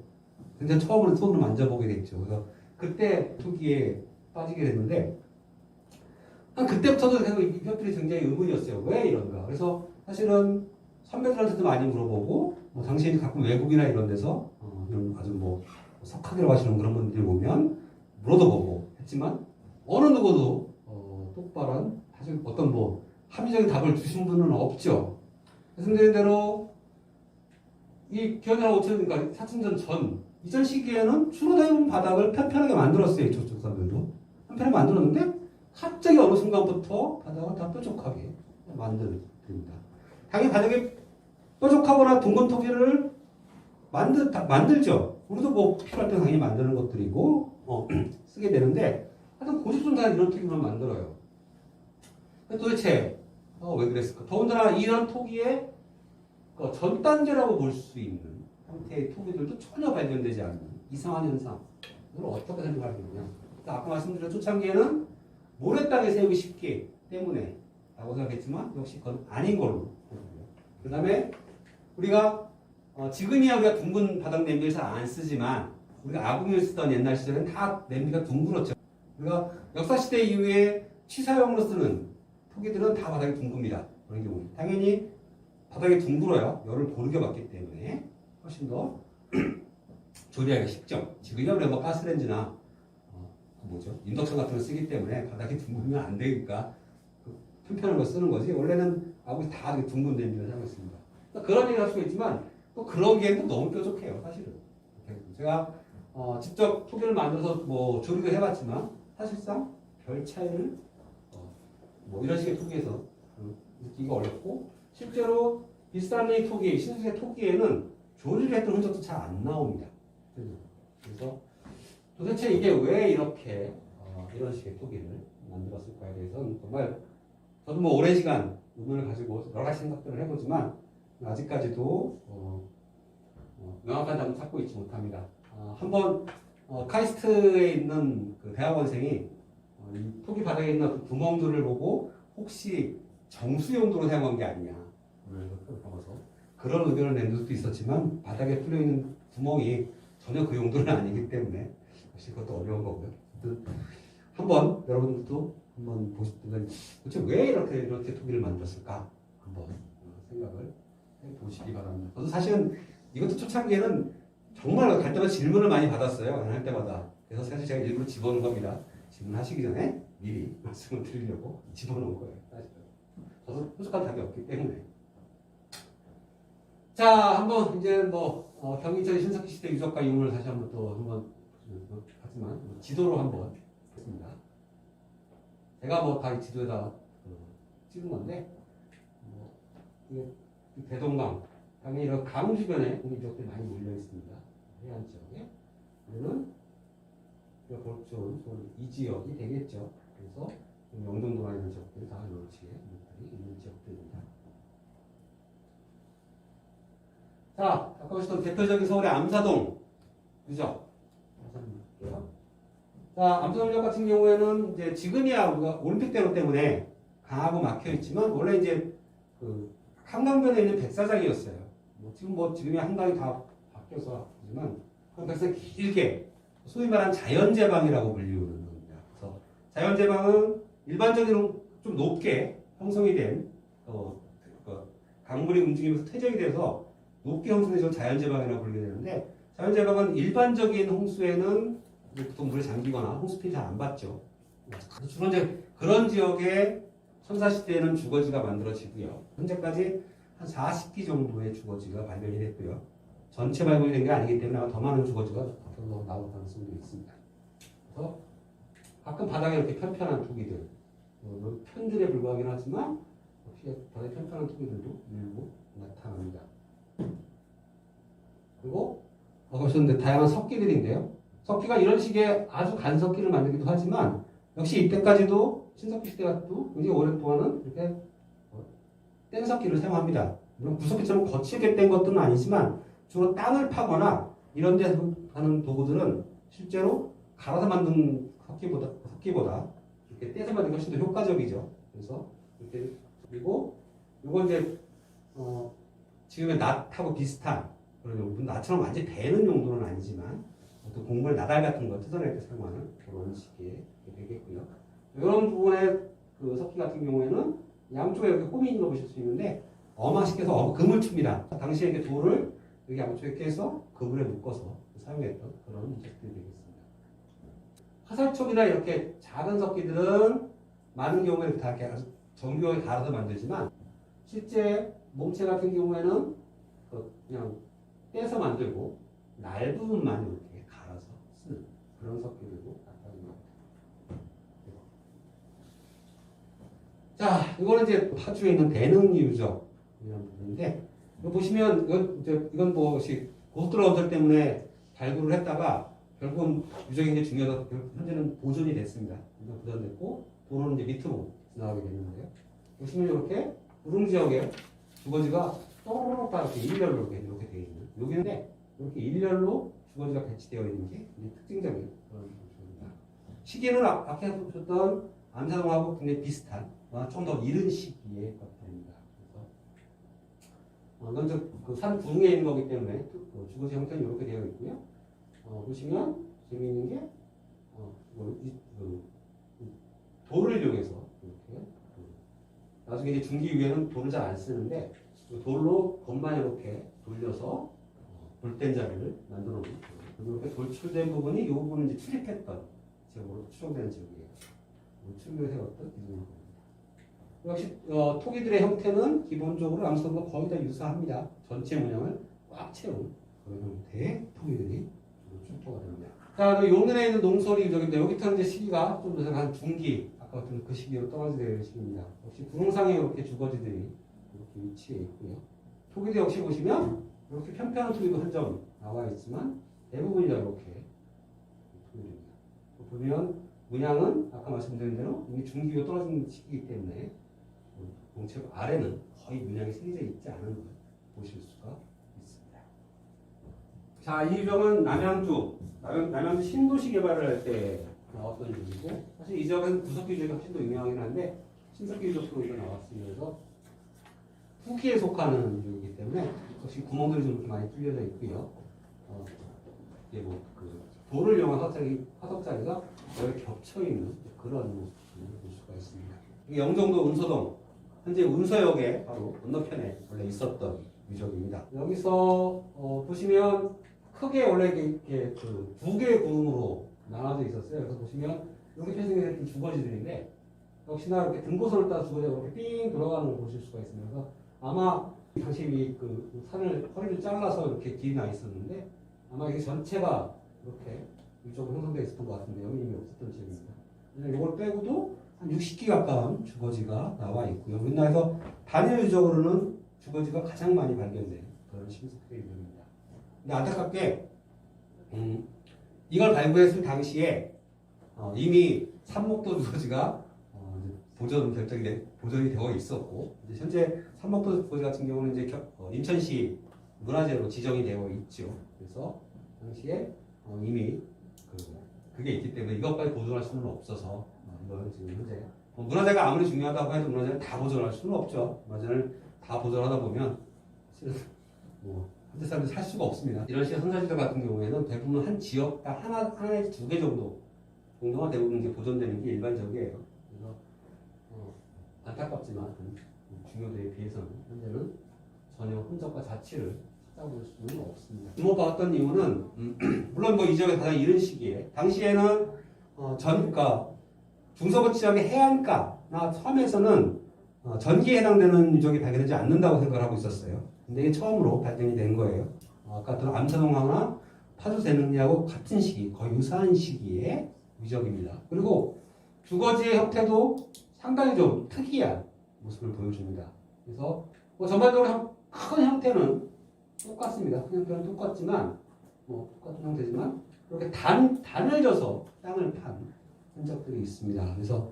굉장히 처음으로 손으로 만져보게 됐죠. 그래서 그때 토기에 빠지게 됐는데 그때부터도 계속 이것들이 굉장히 의문이었어요. 왜 이런가? 그래서 사실은 선배들한테도 많이 물어보고 당시에 가끔 외국이나 이런 데서 이런 아주 석학이라고 하시는 그런 분들 보면 물어보고 했지만 어느 누구도 똑바른 사실 어떤 합리적인 답을 주신 분은 없죠. 말씀드린 대로 이 기원전 5천 그러니까 4천년 전 이전 시기에는 주로 대부분 바닥을 편편하게 만들었어요. 이쪽 사람들도 편편하게 만들었는데 갑자기 어느 순간부터 바닥을 다 뾰족하게 만듭니다. 당연히 바닥에 뾰족하거나 둥근 토기를 만들죠. 우리도 필요할 때 당연히 만드는 것들이고 쓰게 되는데 하여튼 고집좀 다 이런 토기만 만들어요. 도대체 왜 그랬을까? 더군다나 이런 토기의 전 단계라고 볼 수 있는 형태의 토기들도 전혀 발견되지 않는 이상한 현상. 이걸 어떻게 생각할 수 있냐? 아까 말씀드린 초창기에는 모래 땅에 세우기 쉽기 때문에 라고 생각했지만 역시 그건 아닌 걸로 보고요. 그 다음에 우리가 지금이야 우리가 둥근 바닥 냄비를 잘 안 쓰지만 우리가 아궁이를 쓰던 옛날 시절엔 다 냄비가 둥글었죠. 우리가 역사시대 이후에 취사용으로 쓰는 토기들은 다 바닥이 둥급니다. 그런 경우에 당연히 바닥이 둥글어요. 열을 고르게 받기 때문에 훨씬 더 조리하기가 쉽죠. 지금이야 우리가 가스레인지나 인덕션 같은 걸 쓰기 때문에 바닥이 둥글면 안 되니까 편편한 거 쓰는 거지. 원래는 아궁이 다 둥근 냄비를 사용했습니다. 그런 얘기를 할 수가 있지만 또 그러기에는 너무 뾰족해요. 사실은. 제가 직접 토기를 만들어서 조리도 해봤지만 사실상 별 차이를 이런 식의 토기에서 느끼기가 어렵고 실제로 비싼 류의 토기, 신수의 토기에는 조리를 했던 흔적도 잘 안 나옵니다. 그래서 도대체 이게 왜 이렇게 이런 식의 토기를 만들었을까에 대해서는 정말 저도 오랜 시간 의문을 가지고 여러 가지 생각들을 해보지만 아직까지도 명확한 답을 찾고 있지 못합니다. 한번 카이스트에 있는 그 대학원생이 이 토기 바닥에 있는 그 구멍들을 보고 혹시 정수 용도로 사용한 게 아니냐 그런 의견을 낸 적도 있었지만 바닥에 뚫려 있는 구멍이 전혀 그 용도는 아니기 때문에 역시 그것도 어려운 거고요. 한번 여러분들도 한번 보시면 도대체 왜 이렇게 토기를 만들었을까 한번 생각을 해보시기 바랍니다. 저도 사실은 이것도 초창기에는 정말 갈 때마다 질문을 많이 받았어요. 할 때마다. 그래서 사실 제가 일부러 집어넣은 겁니다. 질문하시기 전에 미리 말씀을 드리려고 집어넣은 거예요. 사실은. 저도 뾰족한 답이 없기 때문에. 자, 한번 이제 경인철의 신석기 시대 유적과 유물을 다시 한번 하지만 지도로 한번 했습니다. 제가 다 지도에다 찍은 건데 이게 대동강 당연히 이런 강 주변에 유적들이 많이 몰려 있습니다. 해안 지역에. 우리는 우리가 볼 좋은 이 지역이 되겠죠. 그래서 영종도나 이런 지역들이 다 이렇게 있는 지역들입니다. 자, 아까 보셨던 대표적인 서울의 암사동 유적. 자, 암사동 유적 같은 경우에는 지금이야 우리가 올림픽 대로 때문에 강하고 막혀 있지만 원래 이제 한강변에 있는 백사장이었어요. 지금이 한강이 다 바뀌어서 하지만 백사장 길게 소위 말하는 자연제방이라고 불리우는 겁니다. 그래서 자연제방은 일반적인 좀 높게 형성이 된 강물이 움직이면서 퇴적이 돼서 높게 형성돼서 자연제방이라고 불리게 되는데 자연제방은 일반적인 홍수에는 보통 물에 잠기거나 홍수피해 잘 안 받죠. 주로 이제 그런 지역에 선사시대에는 주거지가 만들어지고요. 현재까지 한 40기 정도의 주거지가 발견이 됐고요. 전체 발견이 된 게 아니기 때문에 아마 더 많은 주거지가 앞으로 나올 가능성도 있습니다. 그래서 가끔 바닥에 이렇게 편편한 토기들, 편들에 불과하긴 하지만 역시 바닥에 편편한 토기들도 일부 나타납니다. 그리고 보시는데 다양한 석기들인데요. 석기가 이런 식의 아주 간석기를 만들기도 하지만 역시 이때까지도 신석기 시대가도 굉장히 오랫동안은 이렇게 뗀석기를 사용합니다. 물론 구석기처럼 거칠게 뗀 것들은 아니지만 주로 땅을 파거나 이런 데서 하는 도구들은 실제로 갈아서 만든 석기보다 이렇게 떼서 만든 게 훨씬 더 효과적이죠. 그래서 이렇게 그리고 이건 이제 지금의 낫하고 비슷한 그런 낫처럼 완전히 베는 용도는 아니지만 또 곡물 나달 같은 거 뜯어낼 때 사용하는 그런 식의 되겠고요. 이런 부분의 그 석기 같은 경우에는 양쪽에 이렇게 홈이 있는 거 보실 수 있는데 어망식해서 금을 춥니다. 당시에 이렇게 돌을 여기 양쪽에 깨서 그물에 묶어서 사용했던 그런 인적들이 되겠습니다. 화살촉이나 이렇게 작은 석기들은 많은 경우에 다 이렇게 정교하게 갈아서 만들지만 실제 몸체 같은 경우에는 그냥 떼서 만들고 날 부분만 이렇게 갈아서 쓰는 그런 석기들도 나타납니다. 자, 이거는 이제 파주에 있는 대능 유적이라는 부분인데, 이거 보시면 이건 뭐시 고속도로 건설 때문에 발굴을 했다가 결국은 유적이 굉장히 중요하다. 현재는 보존이 됐습니다. 보존됐고 도로는 이제 밑으로 지나가게 됐는데요. 보시면 이렇게 구릉 지역에 주거지가 또르륵 다 이렇게 일렬로 이렇게 되어 있는 여기인데 이렇게 일렬로 주거지가 배치되어 있는 게 특징적인 그런 구조입니다. 시기는 앞에 보셨던 암사동하고 굉장히 비슷한 좀 더 이른 시기의 것들입니다. 그래서 먼저 그 산 구릉에 있는 거기 때문에 주거지 형태는 이렇게 되어 있고요. 보시면 재미있는 게 돌을 이용해서 이렇게 나중에 이제 중기 위에는 돌을 잘 안 쓰는데 돌로 겉만 이렇게 돌려서 돌된 자리를 만들어 놓고 이렇게 돌출된 부분이 이 부분은 이제 출입했던 지역으로 추정되는 지역이에요. 출입을 해왔던 기준입니다. 역시 토기들의 형태는 기본적으로 암석과 거의 다 유사합니다. 전체 문양을 꽉 채운 그런 형태의 토기들이 출토가 됩니다. 자, 용인에 있는 농설이 유적인데 여기부터 이제 시기가 좀 더 한 중기 아까 같은 그 시기로 떨어지는 시기입니다. 역시 구릉상에 이렇게 주거지들이 이렇게 위치해 있고요. 토기도 역시 보시면 이렇게 편편한 토기도 한 점 나와 있지만 대부분이 다 이렇게 토기입니다. 보면 문양은 아까 말씀드린 대로 이미 중기로 떨어지는 시기이기 때문에 공체 아래는 거의 문양이 새겨져 있지 않은 걸 보실 수가 있습니다. 자, 이 유적은 남양주 신도시 개발을 할 때 나왔던 유적이고 사실 이 지역은 구석기 유적이 훨씬 더 유명하긴 한데 신석기 유적도 이거 나왔습니다. 그래서 후기에 속하는 유적이기 때문에 역시 구멍들이 좀 많이 뚫려져 있고요. 이게 돌을 이용한 화석자리가 여기 겹쳐 있는 그런 모습을 볼 수가 있습니다. 이게 영종도 은서동 현재 운서역에 바로 건너편에 원래 있었던 유적입니다. 여기서 보시면 크게 원래 이렇게 두 개의 구름으로 나눠져 있었어요. 그래서 보시면 이렇게 표시된 주거지들인데 역시나 이렇게 등고선을 따라 주거지가 이렇게 삥 돌아가는 걸 보실 수가 있습니다. 그래서 아마 당시 그 산을 허리를 잘라서 이렇게 길이 나 있었는데 아마 이게 전체가 이렇게 이쪽으로 형성되어 있었던 것 같은데 여기 이미 없었던 지역입니다. 이걸 빼고도 한 60기 가까운 주거지가 나와 있고요. 우리나라에서 단일 유적으로는 주거지가 가장 많이 발견된 그런 신석기 유적입니다. 근데 안타깝게 이걸 발굴했을 당시에 이미 삼목도 주거지가 보존이 되어 있었고 이제 현재 삼목도 주거지 같은 경우는 이제 인천시 문화재로 지정이 되어 있죠. 그래서 당시에 이미 그게 있기 때문에 이것까지 보존할 수는 없어서 이건 지금 현재 문화재가 아무리 중요하다고 해도 문화재를 다 보존할 수는 없죠. 문화재를 다 다 보존하다 보면 사실은 뭐 현대 사람들이 살 수가 없습니다. 이런 식의 선사시설 같은 경우에는 대부분 한 지역 딱 하나에서 두 개 정도 정도가 대부분 이제 보존되는 게 일반적이에요. 그래서 안타깝지만 중요도에 비해서는 현재는 전혀 흔적과 자취를 찾아볼 수는 없습니다. 주목받았던 이유는 물론 뭐 이 지역에 가장 이른 시기에 당시에는 그러니까 중서부 지역의 해안가나 섬에서는 전기에 해당되는 유적이 발견되지 않는다고 생각을 하고 있었어요. 근데 이게 처음으로 발견이 된 거예요. 아까 또 암사동항이나 파주대능리하고 같은 시기, 거의 유사한 시기의 유적입니다. 그리고 주거지의 형태도 상당히 좀 특이한 모습을 보여줍니다. 그래서 뭐 전반적으로 큰 형태는 똑같습니다. 큰 형태는 똑같지만 똑같은 형태지만 그렇게 단을 져서 땅을 판 흔적들이 있습니다. 그래서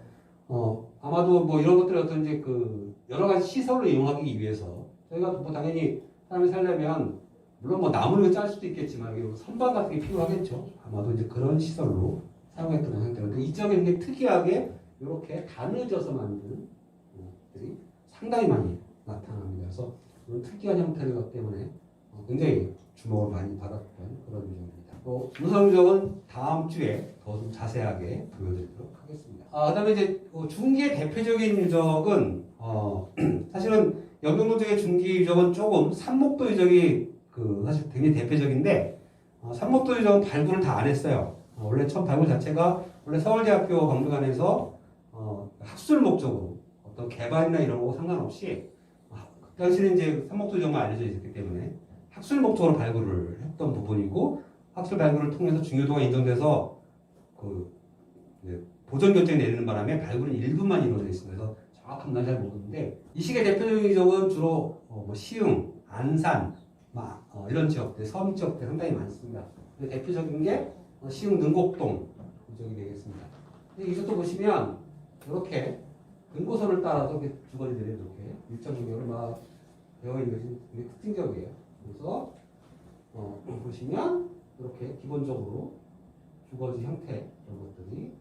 아마도 뭐 이런 것들을 어떤 이제 그 여러 가지 시설로 이용하기 위해서 저희가 뭐 당연히 사람이 살려면 물론 뭐 나무를 짤 수도 있겠지만 선반 같은 게 필요하겠죠. 아마도 이제 그런 시설로 사용했던 형태인데 이 지역에 굉장히 특이하게 이렇게 단을 져서 만든 것들이 상당히 많이 나타납니다. 그래서 그런 특이한 형태이기 때문에 굉장히 주목을 많이 받았던 그런 유적입니다. 또 문성 유적은 다음 주에 더 좀 자세하게 보여드리도록 하겠습니다. 그다음에 이제 중기의 대표적인 유적은 사실은 영종도 지역의 중기 유적은 조금 삼목도 유적이 사실 굉장히 대표적인데 삼목도 유적은 발굴을 다 안 했어요. 원래 처음 발굴 자체가 원래 서울대학교 박물관에서 학술 목적으로 어떤 개발이나 이런 거 상관없이 그 당시에는 이제 삼목도 유적만 알려져 있었기 때문에 학술 목적으로 발굴을 했던 부분이고 학술 발굴을 통해서 중요도가 인정돼서 보존 결정이 내리는 바람에 발굴은 일부만 이루어져 있습니다. 그래서 정확한 날 잘 모르는데 이 시기의 대표적인 유적은 주로 뭐 시흥, 안산, 이런 지역들, 섬 지역들 상당히 많습니다. 대표적인 게 시흥 능곡동 유적이 되겠습니다. 이것도 보시면 이렇게 근고선을 따라서 주거지들이 이렇게 일정적으로 막 되어 있는 것이 되게 특징적이에요. 그래서 보시면 이렇게 기본적으로 주거지 형태 이런 것들이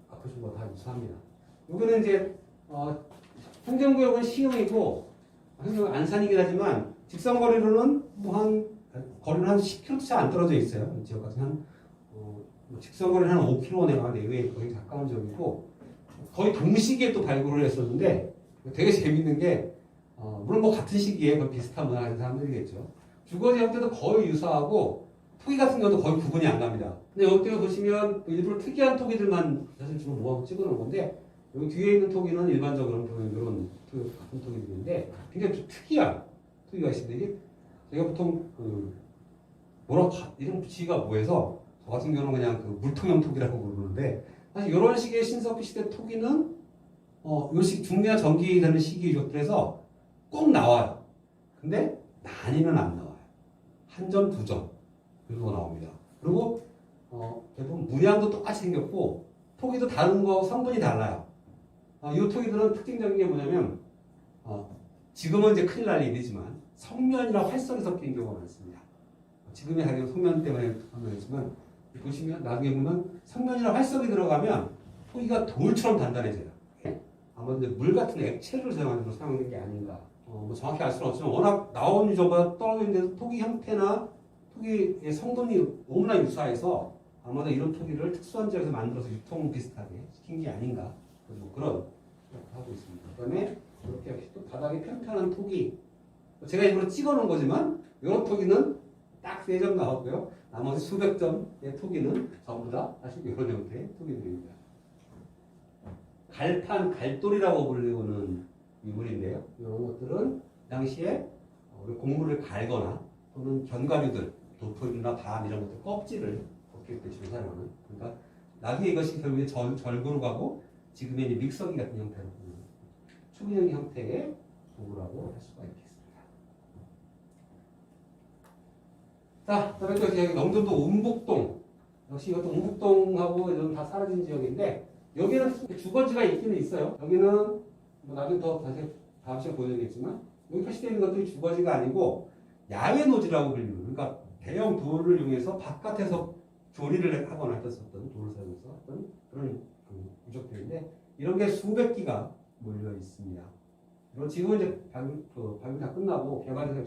앞에 준 거 다 유사합니다. 여기는 이제 행정구역은 시흥이고 행정구역 안산이긴 하지만 직선거리로는 거리는 한 10km 채 안 떨어져 있어요. 이 지역 같은 직선거리는 한 5km 내외에 거의 가까운 지역이고 거의 동시기에 또 발굴을 했었는데 되게 재밌는 게 물론 뭐 같은 시기에 거의 비슷한 문화 가진 사람들이겠죠. 주거지 형태도 거의 유사하고 토기 같은 경우도 거의 구분이 안 갑니다. 근데 여기 보시면 일부러 특이한 토기들만 사실 지금 모아서 찍어놓은 건데 여기 뒤에 있는 토기는 일반적으로 이런 같은 토기들인데 굉장히 좀 특이한 토기가 있습니다. 이게 제가 보통 이름 붙이기가 뭐해서 저 같은 경우는 그냥 물통형 토기라고 부르는데 사실 이런 식의 신석기 시대 토기는 요식 중기나 전기 되는 시기 유적들에서 꼭 나와요. 근데 많이는 안 나와요. 한 점, 두 점 정도 나옵니다. 그리고 대부분 문양도 똑같이 생겼고 토기도 다른 거 성분이 달라요. 이 토기들은 특징적인 게 뭐냐면 지금은 이제 큰일 날 일이지만 성면이랑 활석이 섞인 경우가 많습니다. 지금의 가격 성면 때문에 설명했지만 보시면 나중에 보면 성면이랑 활석이 들어가면 토기가 돌처럼 단단해져요. 아마 물 같은 액체를 사용하는 걸 사용하는 게 아닌가. 뭐 정확히 알 수는 없지만 워낙 나온 유적보다 떨어져 있는데 토기 형태나 토기의 성분이 너무나 유사해서 아마도 이런 토기를 특수한 지역에서 만들어서 유통 비슷하게 시킨 게 아닌가. 뭐 그런 생각을 하고 있습니다. 그 다음에 이렇게 역시 또 바닥에 편편한 토기. 제가 일부러 찍어 놓은 거지만 이런 토기는 딱 3점 나왔고요. 나머지 수백 점의 토기는 전부 다 사실 이런 형태의 토기들입니다. 갈판, 갈돌이라고 불리는 유물인데요. 이런 것들은 당시에 우리 곡물을 갈거나 또는 견과류들, 도토리나 밤 이런 것들 껍질을 벗길 때 주로 사용하는. 그러니까 나중에 이것이 결국에 절구로 가고 지금의 이제 믹서기 같은 형태로 초기적인 형태의 도구라고 할 수가 있겠습니다. 자, 그다음에 또 이제 영종도 운북동. 역시 이것도 운북동하고 이런 다 사라진 지역인데 여기는 주거지가 있기는 있어요. 여기는 뭐 나중에 더 다음 시간에 보여드리겠지만 여기 표시되어 있는 것들이 주거지가 아니고 야외 노지라고 불리는 그러니까 대형 돌을 이용해서 바깥에서 조리를 하거나 했었던 돌을 사용해서 했던 그런 유적들인데 이런 게 수백 기가 몰려 있습니다. 지금은 이제 발굴 다 끝나고 개발해서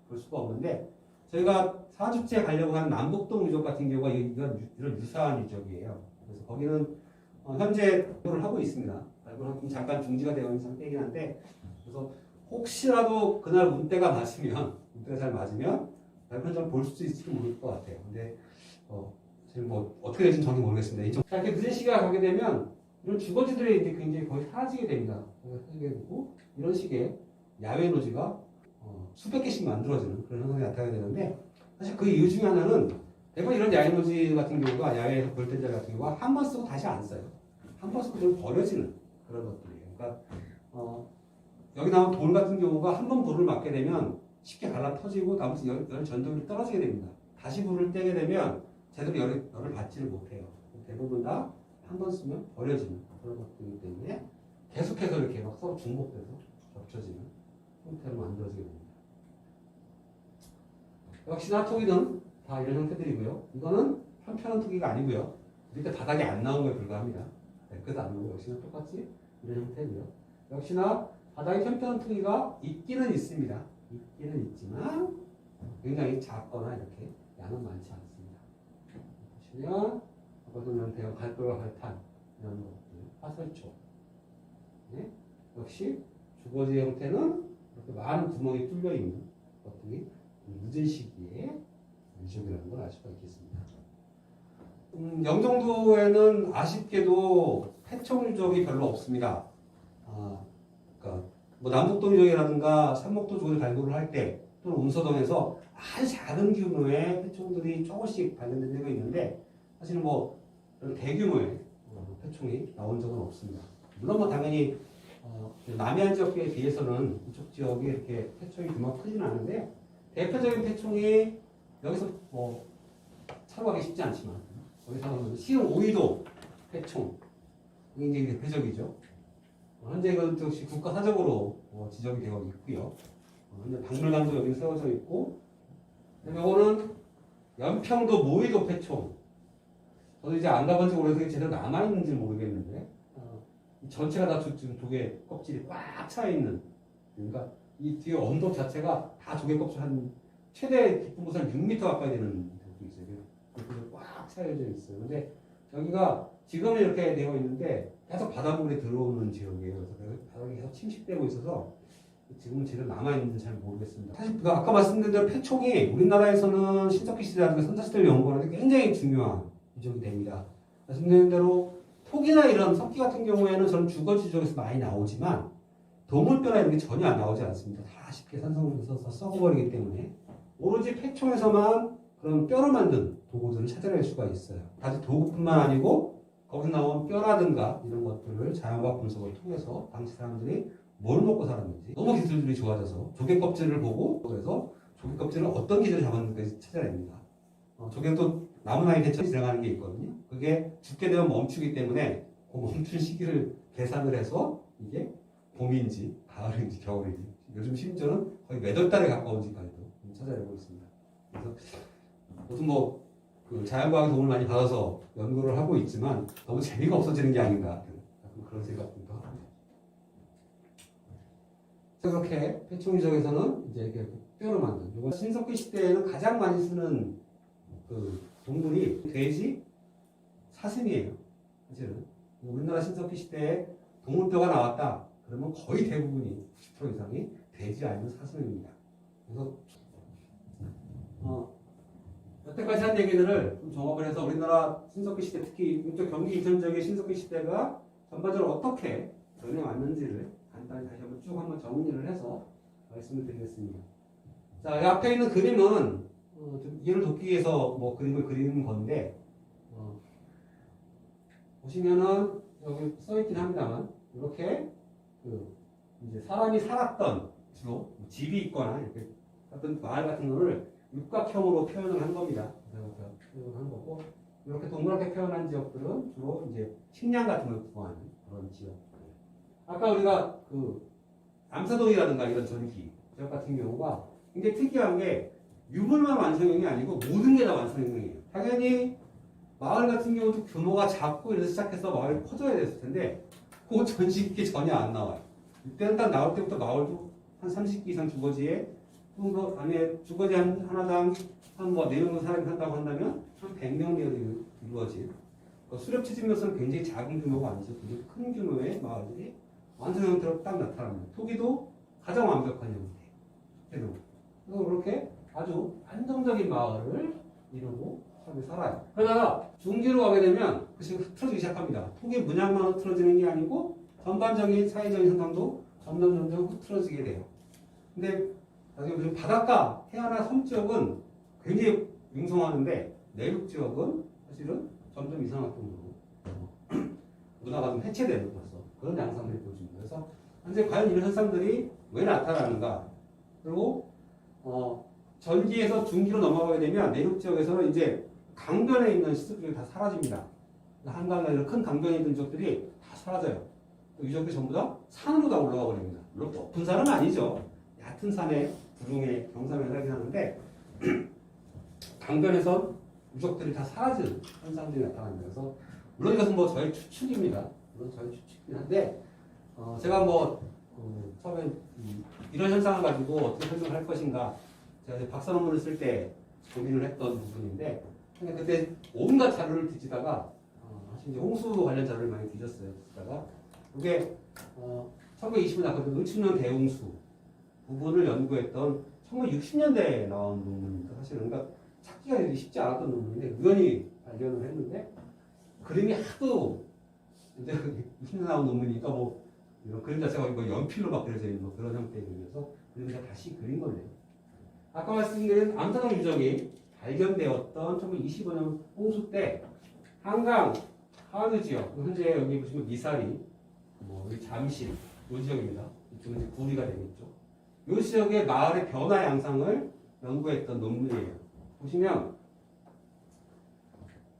볼 수가 없는데 저희가 사주지에 가려고 하는 남북동 유적 같은 경우가 이런 유사한 유적이에요. 그래서 거기는 현재 발굴을 하고 있습니다. 발굴은 잠깐 중지가 되어 있는 상태이긴 한데 그래서 혹시라도 그날 운때가 잘 맞으면 발굴 좀 볼 수도 있을지 모를 것 같아요. 근데 지금 뭐 어떻게 될지는 정확히 모르겠습니다. 자, 이렇게 늦은 시기가 가게 되면 이런 주거지들이 이제 굉장히 거의 사라지게 됩니다. 사라지게 되고 이런 식의 야외 노지가 수백 개씩 만들어지는 그런 현상이 나타나게 되는데 사실 그 이유 중에 하나는 대부분 이런 야외 노지 같은 경우가 야외에서 볼 때 같은 경우가 한 번 쓰고 다시 안 써요. 한 번 쓰고 좀 버려지는 그런 것들이에요. 그러니까 여기 나온 돌 같은 경우가 한 번 불을 맞게 되면 쉽게 갈라 터지고 다음부터 열 전도율이 떨어지게 됩니다. 다시 불을 떼게 되면 제대로 열을 받지를 못해요. 대부분 다 한 번 쓰면 버려지는 그런 것들이기 때문에 계속해서 이렇게 막 서로 중복돼서 겹쳐지는 형태로 만들어지게 됩니다. 역시나 토기는 다 이런 형태들이고요. 이거는 편편한 토기가 아니고요. 밑에 바닥에 안 나온 거에 불과합니다. 그래서 안 나오고 역시나 똑같이 이런 형태고요. 역시나 바닥에 편편한 토기가 있기는 있습니다. 있기는 있지만 굉장히 작거나 이렇게 양은 많지 않습니다. 보시면 어떤 대형 갈골과 갈탄 이런 것들, 화설초. 네? 역시 주거지 형태는 이렇게 많은 구멍이 뚫려 있는 것들이 늦은 시기에 유적이라는 걸 알 수가 있겠습니다. 영종도에는 아쉽게도 폐청 유적이 별로 없습니다. 그러니까 뭐 남북동 유적이라든가 삼목도 유적을 발굴을 할 때 또는 운서동에서 아주 작은 규모의 폐총들이 조금씩 발견된 적이 있는데 사실은 뭐 대규모의 폐총이 나온 적은 없습니다. 물론 뭐 당연히 남해안 지역에 비해서는 이쪽 지역이 이렇게 폐총이 규모가 크지는 않은데 대표적인 폐총이 여기서 뭐 차로가기 쉽지 않지만 여기서 시흥 오이도 폐총 이게 대표적이죠. 현재 이건 역시 국가사적으로 지정이 되어 있고요. 현재 박물관도 여기 세워져 있고 이거는 연평도 모의도 폐총. 저도 이제 안 가본 지 오래돼서 제대로 남아있는지 모르겠는데 전체가 다 지금 조개 껍질이 꽉 차있는 그러니까 이 뒤에 언덕 자체가 다 조개 껍질 한 최대 깊은 곳은 6m 가까이 되는 곳도 있어요. 그래서 꽉 차여져 있어요. 근데 여기가 지금은 이렇게 되어 있는데 계속 바닷물이 들어오는 지역이에요. 그래서 바닥이 계속 침식되고 있어서 지금은 제대로 남아있는지 잘 모르겠습니다. 사실 아까 말씀드린 대로 폐총이 우리나라에서는 신석기 시대라든가 선사시대를 연구하는 데 굉장히 중요한 유적이 됩니다. 말씀드린 대로 토기나 이런 석기 같은 경우에는 저는 주거지 유적에서 많이 나오지만 도물뼈나 이런 게 전혀 안 나오지 않습니다. 다 쉽게 산성에서 썩어버리기 때문에 오로지 폐총에서만 그런 뼈로 만든 도구들을 찾아낼 수가 있어요. 단지 도구뿐만 아니고 거기서 나온 뼈라든가 이런 것들을 자연과학 분석을 통해서 당시 사람들이 뭘 먹고 살았는지 너무 기술들이 좋아져서 조개 껍질을 보고 그래서 조개 껍질을 어떤 기준을 잡았는지 찾아냅니다. 조개는 또 나무 나이 대처 지나가는 게 있거든요. 그게 죽게 되면 멈추기 때문에 그 멈춘 시기를 계산을 해서 이게 봄인지 가을인지 겨울인지 요즘 심지어는 거의 몇 월 달에 가까운지까지도 찾아내고 있습니다. 그래서 무슨 그 자연과학의 도움을 많이 받아서 연구를 하고 있지만 너무 재미가 없어지는 게 아닌가 그런 생각도 합니다. 그렇게 폐총 유적에서는 이제 이렇게 뼈로 만든 이건 신석기 시대에는 가장 많이 쓰는 그 동물이 돼지, 사슴이에요. 사실은 우리나라 신석기 시대에 동물뼈가 나왔다 그러면 거의 대부분이 90% 이상이 돼지 아니면 사슴입니다. 그래서 여태까지 한 얘기들을 좀 종합을 해서 우리나라 신석기 시대 특히 이쪽 경기 이전 지역의 신석기 시대가 전반적으로 어떻게 변해왔는지를 간단히 다시 한번 정리를 해서 말씀을 드리겠습니다. 자, 이 앞에 있는 그림은 좀 이해를 돕기 위해서 그림을 그리는 건데 보시면은 여기 써있긴 합니다만 이렇게 이제 사람이 살았던 주로 집이 있거나 이렇게 어떤 마을 같은 거를 육각형으로 표현을 한 겁니다. 표현을 한 거고 이렇게 동그랗게 표현한 지역들은 주로 이제 식량 같은 걸 구하는 그런 지역. 아까 우리가 남서동이라든가 이런 전기 지역 같은 경우가 굉장히 특이한 게 유물만 완성형이 아니고 모든 게 다 완성형이에요. 당연히 마을 같은 경우도 규모가 작고 이래서 시작해서 마을이 커져야 됐을 텐데 그 전시기 전혀 안 나와요. 이때는 딱 나올 때부터 마을도 한 30기 이상 주거지에 그 안에 주거지 하나당 한 뭐 4명 사람이 산다고 한다면 한 100명 내로 이루어진 수렵 지점으로서는 굉장히 작은 규모가 아니죠. 굉장히 큰 규모의 마을들이 완성 형태로 딱 나타납니다. 토기도 가장 완벽한 형태. 그래서 그렇게 아주 안정적인 마을을 이루고 사람이 살아요. 그러다가 중기로 가게 되면 그것이 흐트러지기 시작합니다. 토기 문양만 흐트러지는 게 아니고 전반적인 사회적인 현상도 점점 흐트러지게 돼요. 근데 나중에 무슨 바닷가, 해안이나 섬 지역은 굉장히 융성하는데 내륙 지역은 사실은 점점 이상한 쪽으로 문화가 좀 해체되는 벌써 그런 양상들이 보여집니다. 그래서 현재 과연 이런 현상들이 왜 나타나는가? 그리고 전기에서 중기로 넘어가게 되면 내륙 지역에서는 이제 강변에 있는 시설들이 다 사라집니다. 한강이나 이런 큰 강변에 있는 지역들이 다 사라져요. 유적들이 전부 다 산으로 다 올라가 버립니다. 물론 높은 산은 아니죠. 얕은 산에 구름에 경사면에 살긴 하는데 강변에서 유적들이 다 사라지는 현상들이 나타납니다. 그래서 물론 이것은 뭐 저의 추측입니다. 물론 저의 추측이긴 한데 제가 처음에 이런 현상을 가지고 어떻게 설명을 할 것인가 제가 박사 논문을 쓸 때 고민을 했던 부분인데 그때 온갖 자료를 뒤지다가 사실 이제 홍수 관련 자료를 많이 뒤졌어요. 뒤지다가 이게 1920년 나왔던 을춘년 대홍수 부분을 연구했던 1960년대에 나온 논문입니다. 사실은 그러니까 찾기가 쉽지 않았던 논문인데 우연히 발견을 했는데 그림이 하도 이제 20년 나온 논문이니까 뭐 이런 그림 자체가 뭐 연필로 막 그려져 있는 뭐 그런 형태의 그림이어서 그림을 다시 그린 거네요. 아까 말씀드린 암사동 유적이 발견되었던 1925년 홍수 때 한강 하류 지역 현재 여기 보시면 미사리 여기 잠실 이 지역입니다. 이쪽은 이제 구리가 되겠죠. 이 지역의 마을의 변화 양상을 연구했던 논문이에요. 보시면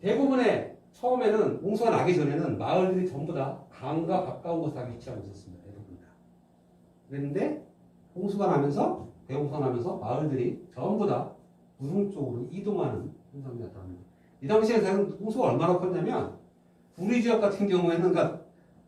대부분의 처음에는 홍수가 나기 전에는 마을들이 전부 다 강과 가까운 곳에 위치하고 있었습니다. 대부분 다. 그랬는데 홍수가 나면서 대홍수가 나면서 마을들이 전부 다 구릉 쪽으로 이동하는 현상이 나타납니다. 이 당시에는 홍수가 얼마나 컸냐면 구리 지역 같은 경우에는 그러니까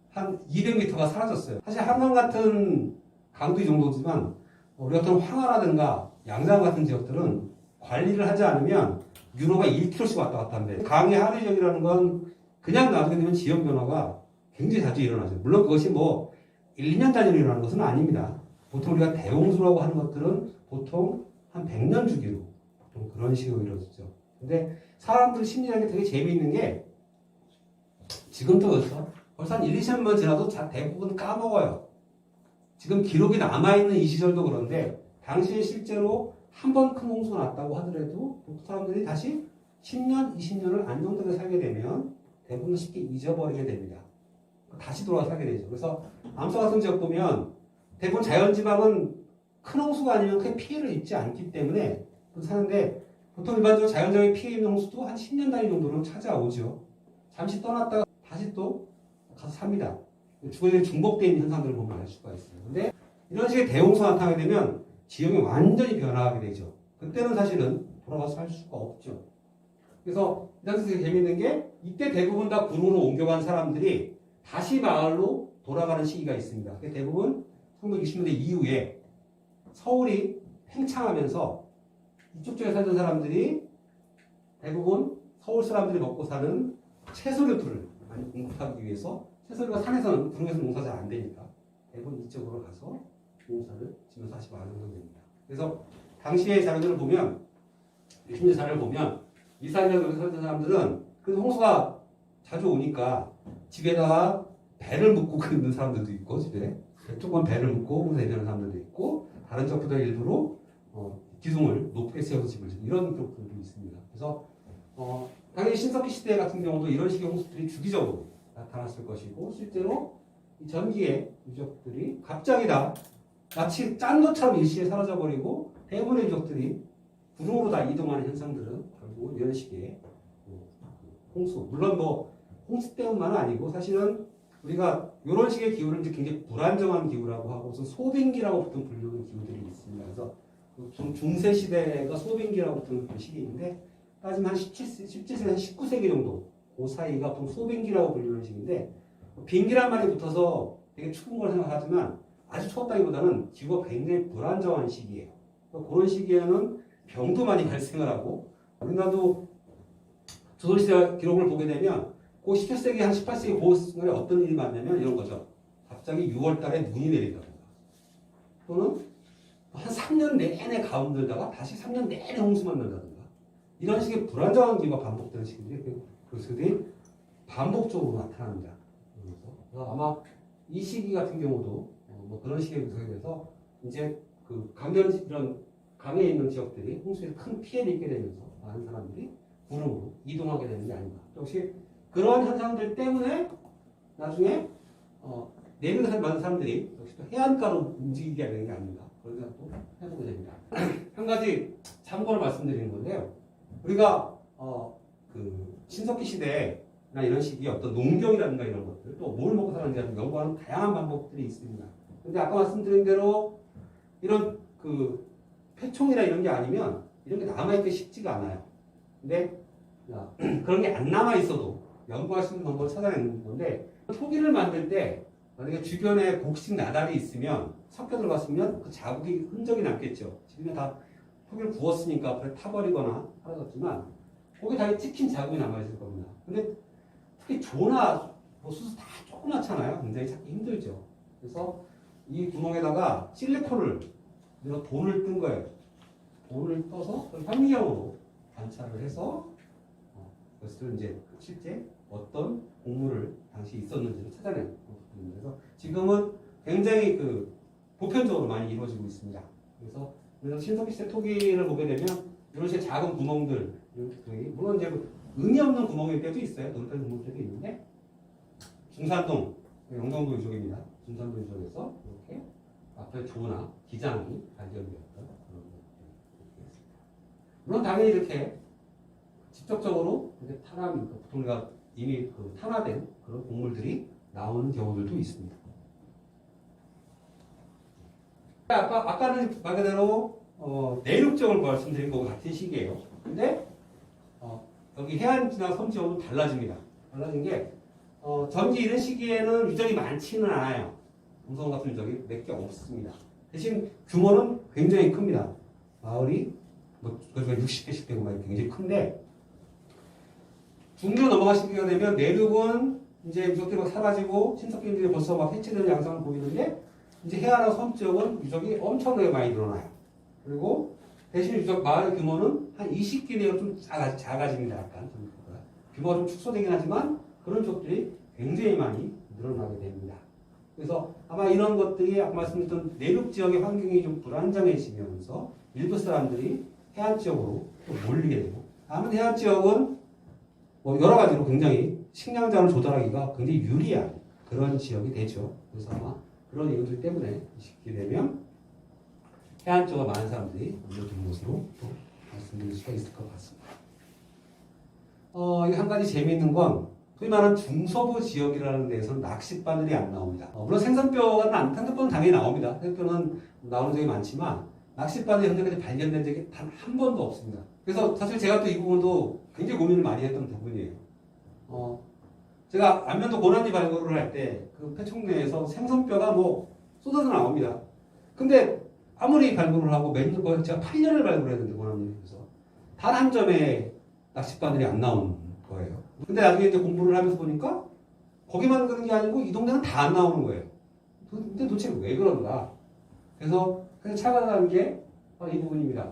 한 200m가 사라졌어요. 사실 한강 같은 강도 이 정도지만 우리 같은 황하라든가 양양 같은 지역들은 관리를 하지 않으면 유로가 1km씩 왔다 갔다 한대. 강의 하류 지역이라는 건 그냥 놔두게 되면 지형 변화가 굉장히 자주 일어나죠. 물론 그것이 뭐 1, 2년 단위로 일어나는 것은 아닙니다. 보통 우리가 대홍수라고 하는 것들은 보통 한 100년 주기로 보통 그런 식으로 이루어지죠. 근데 사람들 심리라는 게 되게 재미있는 게 지금도 벌써 한 1, 2년만 지나도 대부분 까먹어요. 지금 기록이 남아있는 이 시절도 그런데 당시에 실제로 한 번 큰 홍수가 났다고 하더라도 보통 사람들이 다시 10년, 20년을 안정되게 살게 되면 대부분 쉽게 잊어버리게 됩니다. 다시 돌아와 살게 되죠. 그래서 암사 같은 지역 보면 대부분 자연지방은 큰 홍수가 아니면 큰 피해를 입지 않기 때문에 사는데 보통 일반적으로 자연적인 피해 입는 홍수도 한 10년 단위 정도는 찾아오죠. 잠시 떠났다가 다시 또 가서 삽니다. 주거에 중복되어 있는 현상들을 보면 알 수가 있어요. 근데 이런 식의 대홍수가 나타나게 되면 지형이 완전히 변화하게 되죠. 그때는 사실은 돌아가서 살 수가 없죠. 그래서 이 당시에 재미있는 게 이때 대부분 다 구로로 옮겨간 사람들이 다시 마을로 돌아가는 시기가 있습니다. 대부분 1960년대 이후에 서울이 팽창하면서 이쪽 쪽에 살던 사람들이 대부분 서울 사람들이 먹고 사는 채소류들을 많이 공급하기 위해서 채소류가 산에서는 구릉에서 농사 잘 안 되니까 대부분 이쪽으로 가서 농사를 지면서 다시 마을로 됩니다. 그래서 당시의 자료들을 보면 60년 자료를 보면 이산이라고 살던 사람들은 그 홍수가 자주 오니까 집에다가 배를 묶고 있는 사람들도 있고 집에 조금 배를 묶고 홍수 대비하는 사람들도 있고 다른 지역보다 일부러 기둥을 높게 세워서 집을 짓는 이런 기록들도 있습니다. 그래서 당연히 신석기 시대 같은 경우도 이런 식의 홍수들이 주기적으로 나타났을 것이고 실제로 이 전기의 유적들이 갑자기 다 마치 짠 것처럼 일시에 사라져버리고 대부분의 유적들이 구름으로 다 이동하는 현상들은 결국 이런 식의 홍수 물론 뭐 홍수 때문만은 아니고 사실은 우리가 이런 식의 기후를 이제 굉장히 불안정한 기후라고 하고 무슨 소빙기라고 보통 불리는 기후들이 있습니다. 그래서 중세 시대가 소빙기라고 부르는 시기인데 따지면 한 17세기, 19세기 정도 그 사이가 보통 소빙기라고 불리는 시기인데 빙기란 말이 붙어서 되게 추운 걸 생각하지만 아주 추웠다기보다는 지구가 굉장히 불안정한 시기예요. 그런 시기에는 병도 많이 발생을 하고, 우리나라도 조선시대 기록을 보게 되면 그 17세기 한 18세기 그 순간에 어떤 일이 많냐면 이런 거죠. 갑자기 6월 달에 눈이 내린다든가, 또는 한 3년 내내 가뭄 들다가 다시 3년 내내 홍수만 난다든가, 이런 식의 불안정한 기후가 반복되는 시기들이 그것들이 반복적으로 나타납니다. 그래서 아마 이 시기 같은 경우도 뭐 그런 시기에 대해서 이제 그 이런 강에 있는 지역들이 홍수에서 큰 피해를 입게 되면서 많은 사람들이 구름으로 이동하게 되는 게 아닌가. 역시 그런 현상들 때문에 나중에 내륙에 많은 사람들이 역시 또 해안가로 움직이게 되는 게 아닌가. 그런 생각도 해보게 됩니다. 한 가지 참고로 말씀드리는 건데요. 우리가 그 신석기 시대나 이런 시기에 어떤 농경이라든가 이런 것들, 또 뭘 먹고 사는지 연구하는 다양한 방법들이 있습니다. 근데 아까 말씀드린 대로 이런 그 표총이나 이런 게 아니면 이런 게 남아있기 쉽지가 않아요. 근데 그런 게 안 남아있어도 연구할 수 있는 방법을 찾아내는 건데, 토기를 만들 때 만약에 주변에 곡식 나달이 있으면 섞여 들어갔으면 그 자국이 흔적이 남겠죠. 지금은 다 토기를 구웠으니까 불에 타버리거나 사라졌지만 거기 다 찍힌 자국이 남아있을 겁니다. 근데 특히 조나 수수 다 조그맣잖아요. 굉장히 찾기 힘들죠. 그래서 이 구멍에다가 실리콘을 돈을 뜬 거예요. 돈을 떠서 현미경으로 관찰을 해서 그것을 이제 실제 어떤 곡물을 당시 있었는지를 찾아내는 거거든요. 그래서 지금은 굉장히 그 보편적으로 많이 이루어지고 있습니다. 그래서 신석기 시대 토기를 보게 되면 이런 식의 작은 구멍들, 물론 이제 의미 없는 구멍일 때도 있어요. 넓은 구멍일 때도 있는데, 중산동, 영동도 유적입니다. 중산동 유적에서 이렇게 앞에 조나 기장이 발견되었던 그런 것들이 있습니다. 물론 당연히 이렇게 직접적으로 탄압, 보통 우리가 이미 그 탄화된 그런 곡물들이 나오는 경우들도 있습니다. 아까는 말 그대로 내륙적을 말씀드린 거와 같은 시기예요. 근데 여기 해안지나 섬 지역은 달라집니다. 달라진 게 전기 이런 시기에는 유적이 많지는 않아요. 동성 같은 유적이 몇 개 없습니다. 대신 규모는 굉장히 큽니다. 마을이 뭐 60개씩 되고 막 굉장히 큰데, 중류 넘어가시게 되면 내륙은 이제 유적들이 막 사라지고 신석기들이 벌써 막 해체되는 양상을 보이는데, 이제 해안하고 섬 지역은 유적이 엄청나게 많이 늘어나요. 그리고 대신 유적 마을의 규모는 한 20개 내로 좀 작아집니다. 약간 규모가 좀 축소되긴 하지만 그런 쪽들이 굉장히 많이 늘어나게 됩니다. 그래서 아마 이런 것들이 아까 말씀드렸던 내륙 지역의 환경이 좀 불안정해지면서 일부 사람들이 해안 지역으로 또 몰리게 되고, 아무튼 해안 지역은 뭐 여러 가지로 굉장히 식량자를 조달하기가 굉장히 유리한 그런 지역이 되죠. 그래서 아마 그런 이유들 때문에 쉽게 되면 해안 쪽에 많은 사람들이 몰려드는 것으로 또 말씀드릴 수가 있을 것 같습니다. 한 가지 재미있는 건 소위 말하는 중서부 지역이라는 데에서는 낚싯바늘이 안 나옵니다. 물론 생선뼈는 당연히 나옵니다. 생선뼈는 나오는 적이 많지만 낚싯바늘이 현재까지 발견된 적이 단 한 번도 없습니다. 그래서 사실 제가 또 이 부분도 굉장히 고민을 많이 했던 부분이에요. 제가 안면도 고난이 발굴을 할 때 그 폐총내에서 생선뼈가 뭐 쏟아져 나옵니다. 근데 아무리 발굴을 하고 제가 8년을 발굴했는데 고난이에서 단 한 점의 낚싯바늘이 안 나오는 거예요. 근데 나중에 이제 공부를 하면서 보니까 거기만 그런 게 아니고 이 동네는 다 안 나오는 거예요. 근데 도대체 왜 그런가? 그래서 찾아가는 게 이 부분입니다.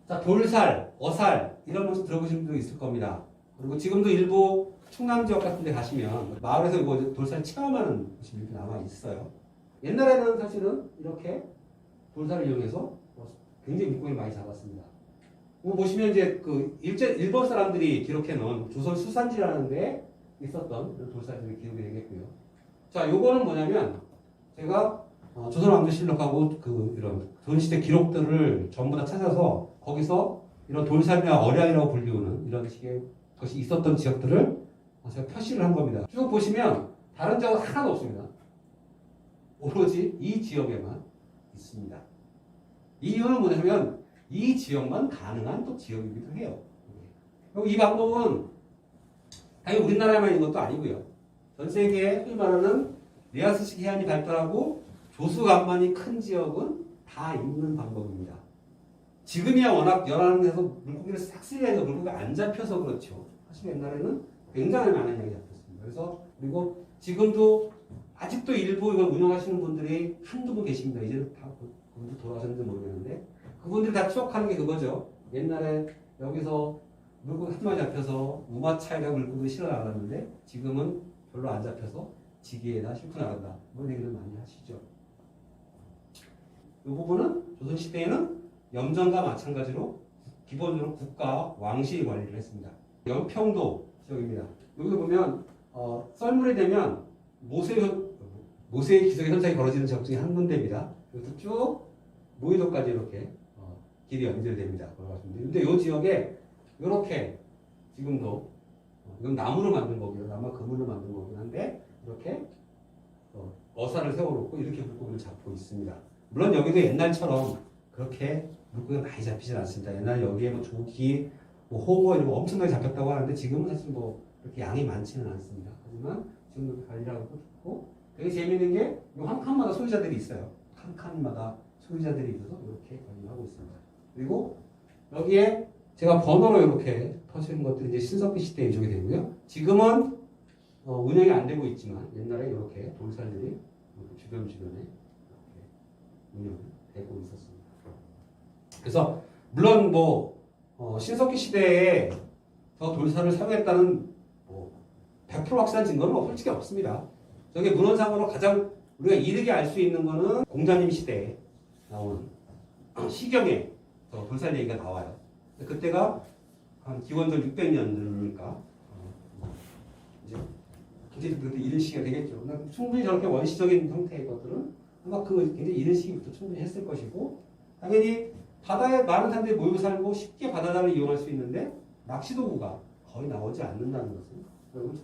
자, 돌살, 어살 이런 모습 들어보신 분도 있을 겁니다. 그리고 지금도 일부 충남 지역 같은 데 가시면 마을에서 이거 돌살 체험하는 곳이 이렇게 남아 있어요. 옛날에는 사실은 이렇게 돌살을 이용해서 굉장히 물고기를 많이 잡았습니다. 보시면 이제 일본 사람들이 기록해 놓은 조선 수산지라는 데 있었던 돌살들이 기록이 되겠고요. 자, 요거는 뭐냐면 제가 조선왕조실록하고 이런 조선시대 기록들을 전부 다 찾아서 거기서 이런 돌살이나 어량이라고 불리우는 이런 식의 것이 있었던 지역들을 제가 표시를 한 겁니다. 쭉 보시면 다른 지역은 하나도 없습니다. 오로지 이 지역에만 있습니다. 이 이유는 뭐냐면 이 지역만 가능한 또 지역이기도 해요. 그리고 이 방법은 당연히 우리나라에만 있는 것도 아니고요. 전 세계에 소위 말하는 리아스식 해안이 발달하고 조수간만이 큰 지역은 다 있는 방법입니다. 지금이야 워낙 연안에서 물고기를 싹 쓸려서 물고기가 안 잡혀서 그렇죠. 사실 옛날에는 굉장히 많은 양이 잡혔습니다. 그래서 그리고 지금도 아직도 일부 이걸 운영하시는 분들이 한두 분 계십니다. 이제는 다 그분들 돌아가셨는지 모르겠는데 그분들이 다 추억하는 게 그거죠. 옛날에 여기서 물고기 한 마리 잡혀서 우마차에다 물고기를 실어 나갔는데 지금은 별로 안 잡혀서 지게에다 싣고 나간다. 이런 얘기를 많이 하시죠. 이 부분은 조선시대에는 염전과 마찬가지로 기본적으로 국가 왕실이 관리를 했습니다. 연평도 지역입니다. 여기 보면 썰물이 되면 모세의 기적의 현상이 벌어지는 지역 중에 한 군데입니다. 그래서 쭉 무의도까지 이렇게 길이 연결됩니다. 그런데 이 지역에 이렇게 지금도 이건 나무로 만든 거고요. 아마 금으로 만든 거긴 한데 이렇게 어사를 세워놓고 이렇게 물고기를 잡고 있습니다. 물론 여기도 옛날처럼 그렇게 물고기가 많이 잡히진 않습니다. 옛날 여기에 뭐 조기, 뭐 홍어 이런 거 엄청나게 잡혔다고 하는데 지금은 사실 뭐 그렇게 양이 많지는 않습니다. 하지만 지금 이렇게 관리를 하고 있고 되게 재미있는 게 이 한 칸마다 소유자들이 있어요. 한 칸마다 소유자들이 있어서 이렇게 관리를 하고 있습니다. 그리고 여기에 제가 번호로 이렇게 터지는 것들이 이제 신석기 시대에 이쪽이 되고요. 지금은 운영이 안 되고 있지만 옛날에 이렇게 돌살들이 이렇게 주변에 이렇게 운영되고 있었습니다. 그래서 물론 뭐 신석기 시대에 저 돌살을 사용했다는 100% 확실한 증거는 솔직히 없습니다. 저게 문헌상으로 가장 우리가 이르게 알 수 있는 거는 공자님 시대에 나온 시경에 돌살 얘기가 나와요. 그때가 한 기원전 600년이니까 이제 굉장히 그때 이른 시기가 되겠죠. 충분히 저렇게 원시적인 형태의 것들은 아마 그 굉장히 이른 시기부터 충분히 했을 것이고 당연히 바다에 많은 사람들이 모여 살고 쉽게 바다를 이용할 수 있는데 낚시 도구가 거의 나오지 않는다는 것은 결국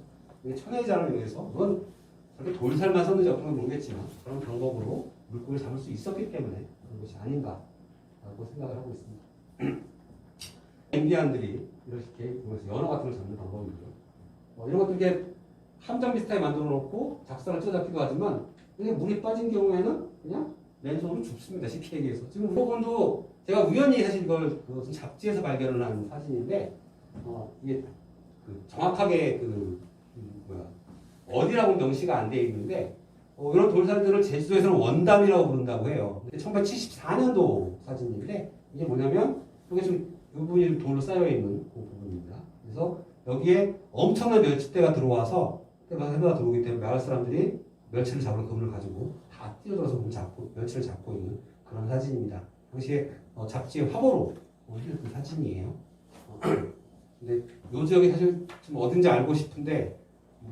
천혜자를 위해서 물론 저렇게 돌살만 썼는지 어떤 건 모르겠지만 그런 방법으로 물고기를 잡을 수 있었기 때문에 그런 것이 아닌가라고 생각을 하고 있습니다. 인디안들이 이렇게 연어 같은 걸 잡는 방법이죠. 이런 것들 이렇게 함정 비슷하게 만들어 놓고 작살을 쪄잡기도 하지만 물이 빠진 경우에는 그냥 맨손으로 줍습니다. 쉽게 얘기해서. 지금 이 부분도 제가 우연히 사실 이걸 무슨 잡지에서 발견을 한 사진인데 이게 정확하게 어디라고 명시가 안 되어 있는데 이런 돌살들을 제주도에서는 원담이라고 부른다고 해요. 1974년도 사진인데 이게 뭐냐면 이게 좀 이 부분이 돌로 쌓여 있는 그 부분입니다. 그래서 여기에 엄청난 멸치대가 들어와서 해가 들어오기 때문에 마을 사람들이 멸치를 잡으러 그물을 가지고 다 뛰어들어서 멸치를 잡고 있는 그런 사진입니다. 당시에 잡지의 화보로 찍은 사진이에요. 근데 이 지역이 사실 좀 어딘지 알고 싶은데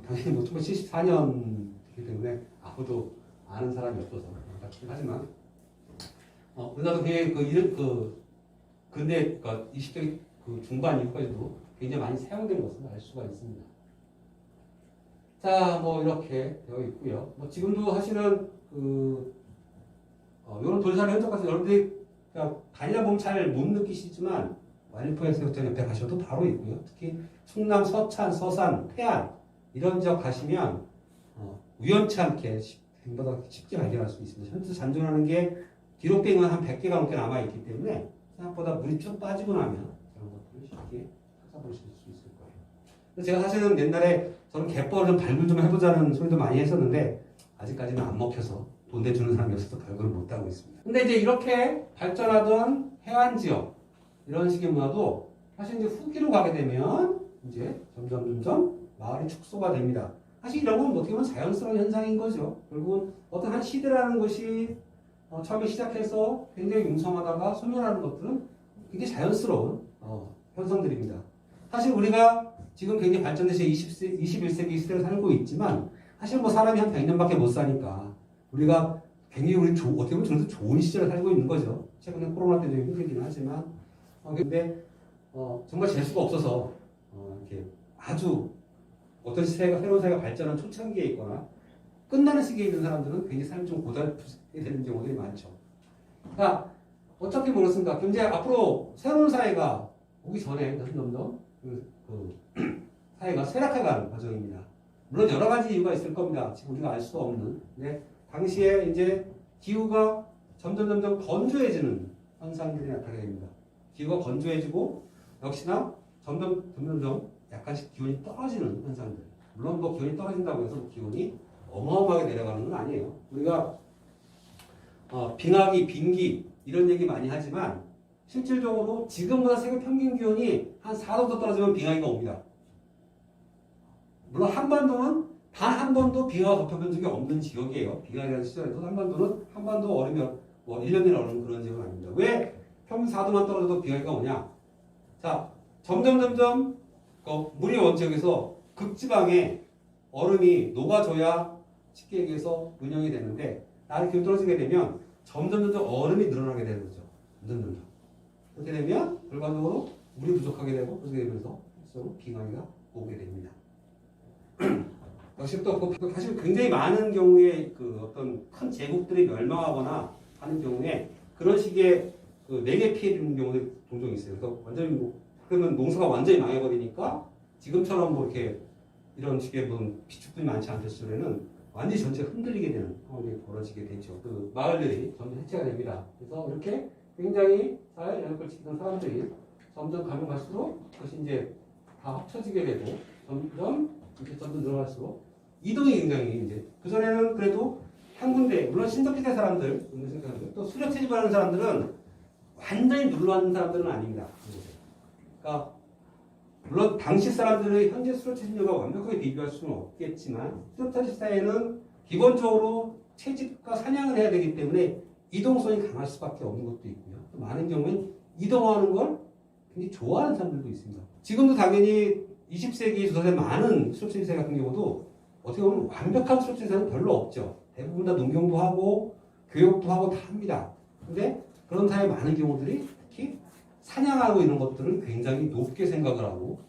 당연히 1974년이기 때문에 아무도 아는 사람이 없어서 하지만 우리나라도 근데 20세기 중반 이후까지도 굉장히 많이 사용된 것을 알 수가 있습니다. 자, 뭐 이렇게 되어 있고요. 지금도 사실은 이런 돌살 흔적 같은 여러분들이 다니다 보면 잘 못 느끼시지만 완리포 해수욕장 옆에 가셔도 바로 있고요. 특히 충남 서찬, 서산, 태안 이런 지역 가시면 우연치 않게 생보다 쉽게 발견할 수 있습니다. 현재 잔존하는 게 기록된 한 100개가 넘게 남아있기 때문에 생각보다 물이 쭉 빠지고 나면 그런 것들을 쉽게 찾아보실 수 있을 거예요. 제가 사실은 옛날에 저는 갯벌을 좀 발굴 좀 해보자는 소리도 많이 했었는데 아직까지는 안 먹혀서 돈 내주는 사람이 없어서 발굴을 못하고 있습니다. 근데 이제 이렇게 발전하던 해안지역 이런 식의 문화도 사실 이제 후기로 가게 되면 이제 점점 마을이 축소가 됩니다. 사실 이런 건 어떻게 보면 자연스러운 현상인 거죠. 결국은 어떤 한 시대라는 것이 처음에 시작해서 굉장히 융성하다가 소멸하는 것들은 굉장히 자연스러운 현상들입니다. 사실 우리가 지금 굉장히 발전돼서 21세기 시대를 살고 있지만 사실 뭐 사람이 한 100년밖에 못 사니까 우리가 굉장히 어떻게 보면 저는 좋은 시절을 살고 있는 거죠. 최근에 코로나 때문에 힘들긴 하지만 근데 정말 재수가 없어서 이렇게 아주 어떤 새로운 사회가 발전한 초창기에 있거나 끝나는 시기에 있는 사람들은 굉장히 삶이 좀 고달프게 되는 경우들이 많죠. 그러니까 어떻게 모르겠습니까? 굉장히 앞으로 새로운 사회가 오기 전에 점점 사회가 쇠락해가는 과정입니다. 물론 여러 가지 이유가 있을 겁니다. 지금 우리가 알 수 없는. 네. 당시에 이제 기후가 점점 건조해지는 현상들이 나타나게 됩니다. 기후가 건조해지고 역시나 점점 약간씩 기온이 떨어지는 현상들. 물론 뭐 기온이 떨어진다고 해서 기온이 어마어마하게 내려가는 건 아니에요. 우리가 빙하기, 빙기 이런 얘기 많이 하지만 실질적으로 지금보다 세계 평균 기온이 한 4도 더 떨어지면 빙하기가 옵니다. 물론 한반도는 단 한 번도 빙하가 덮여본 적이 없는 지역이에요. 빙하기라는 시절에도 한반도 얼으면 뭐 1년 내내 얼는 그런 지역은 아닙니다. 왜 평균 4도만 떨어져도 빙하기가 오냐? 자, 점점 물이 원지역에서 극지방에 얼음이 녹아줘야 쉽게 얘기해서 운영이 되는데 날이 기온 떨어지게 되면 점점 얼음이 늘어나게 되는 거죠. 그렇게 되면 결과적으로 물이 부족하게 되고 그렇게 되면서 빙하기가 오게 됩니다. 역시 또 사실 굉장히 많은 경우에 그 어떤 큰 제국들이 멸망하거나 하는 경우에 그런 식의 그 내게 피해주는 경우도 종종 있어요. 그래서 완전히 그러면 농사가 완전히 망해버리니까 지금처럼 뭐 이렇게 이런 식의 무슨 비축분이 많지 않던 시절에는 완전히 전체가 흔들리게 되는 상황이 벌어지게 되죠. 그 마을들이 점점 해체가 됩니다. 그래서 이렇게 굉장히 잘 연락을 지키던 사람들이 점점 가면 갈수록 그것이 이제 다 합쳐지게 되고 점점 늘어갈수록 이동이 굉장히 이제 그전에는 그래도 한 군데 물론 신석기대 사람들 또 수렵 채집하는 사람들은 완전히 눌러 앉는 사람들은 아닙니다. 그러니까 물론 당시 사람들의 현재 수렵 채집력과 완벽하게 비교할 수는 없겠지만 수렵 채집 사회는 기본적으로 채집과 사냥을 해야 되기 때문에 이동성이 강할 수밖에 없는 것도 있고요. 또 많은 경우엔 이동하는 걸 굉장히 좋아하는 사람들도 있습니다. 지금도 당연히 20세기 조선의 많은 수렵채집사 같은 경우도 어떻게 보면 완벽한 수렵채집사는 별로 없죠. 대부분 다 농경도 하고 교육도 하고 다 합니다. 근데 그런 사회 많은 경우들이 특히 사냥하고 이런 것들을 굉장히 높게 생각을 하고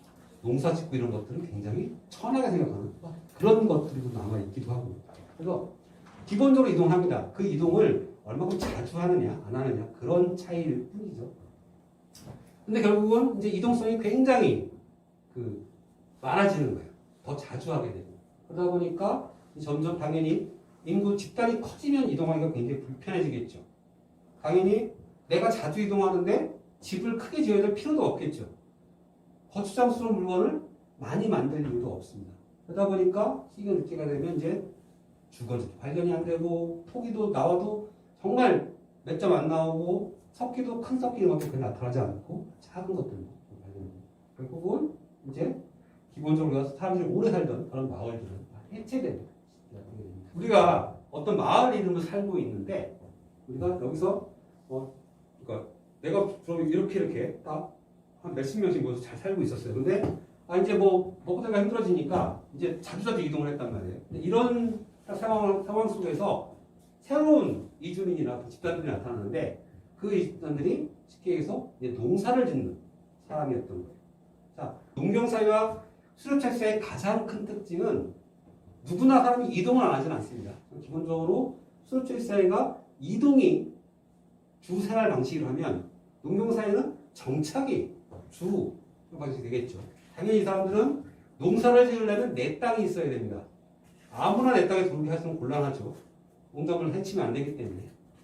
농사 짓고 이런 것들을 굉장히 천하게 생각하는 그런 것들이 좀 남아있기도 하고 그래서 기본적으로 이동합니다. 그 이동을 얼마큼 자주 하느냐 안 하느냐 그런 차이일 뿐이죠. 근데 결국은 이제 이동성이 굉장히 많아지는 거예요. 더 자주 하게 되고 그러다 보니까 점점 당연히 인구 집단이 커지면 이동하기가 굉장히 불편해지겠죠. 당연히 내가 자주 이동하는데 집을 크게 지어야 될 필요도 없겠죠. 거추장스러운 물건을 많이 만들 이유도 없습니다. 그러다 보니까 시기가 늦게가 되면 이제 주거지도 발견이 안 되고 토기도 나와도 정말 몇 점 안 나오고 섞기도 큰 섞이는 것도 거의 나타나지 않고 작은 것들만 발견됩니다. 결국은 이제 기본적으로 사람들이 오래 살던 그런 마을들은 해체됩니다. 우리가 어떤 마을 이름을 살고 있는데 우리가 여기서 그러니까 내가 그럼 이렇게 딱 한 몇십 명씩 모여서 잘 살고 있었어요. 근데 이제 뭐 먹고 살기가 힘들어지니까 이제 자주 이동을 했단 말이에요. 이런 상황 속에서 새로운 이주민이나 집단들이 나타나는데 그 집단들이 쉽게 얘기해서 이제 농사를 짓는 사람이었던 거예요. 자, 농경사회와 수렵채집사의 가장 큰 특징은 누구나 사람이 이동을 안 하진 않습니다. 기본적으로 수렵채집사회가 이동이 주 생활 방식이라면 농경사회는 정착이 주 방식이 되겠죠. 당연히 이 사람들은 농사를 지으려면 내 땅이 있어야 됩니다. 아무나 내 땅에 들어오게 하시면 곤란하죠. 농작물을 해치면 안 되기 때문에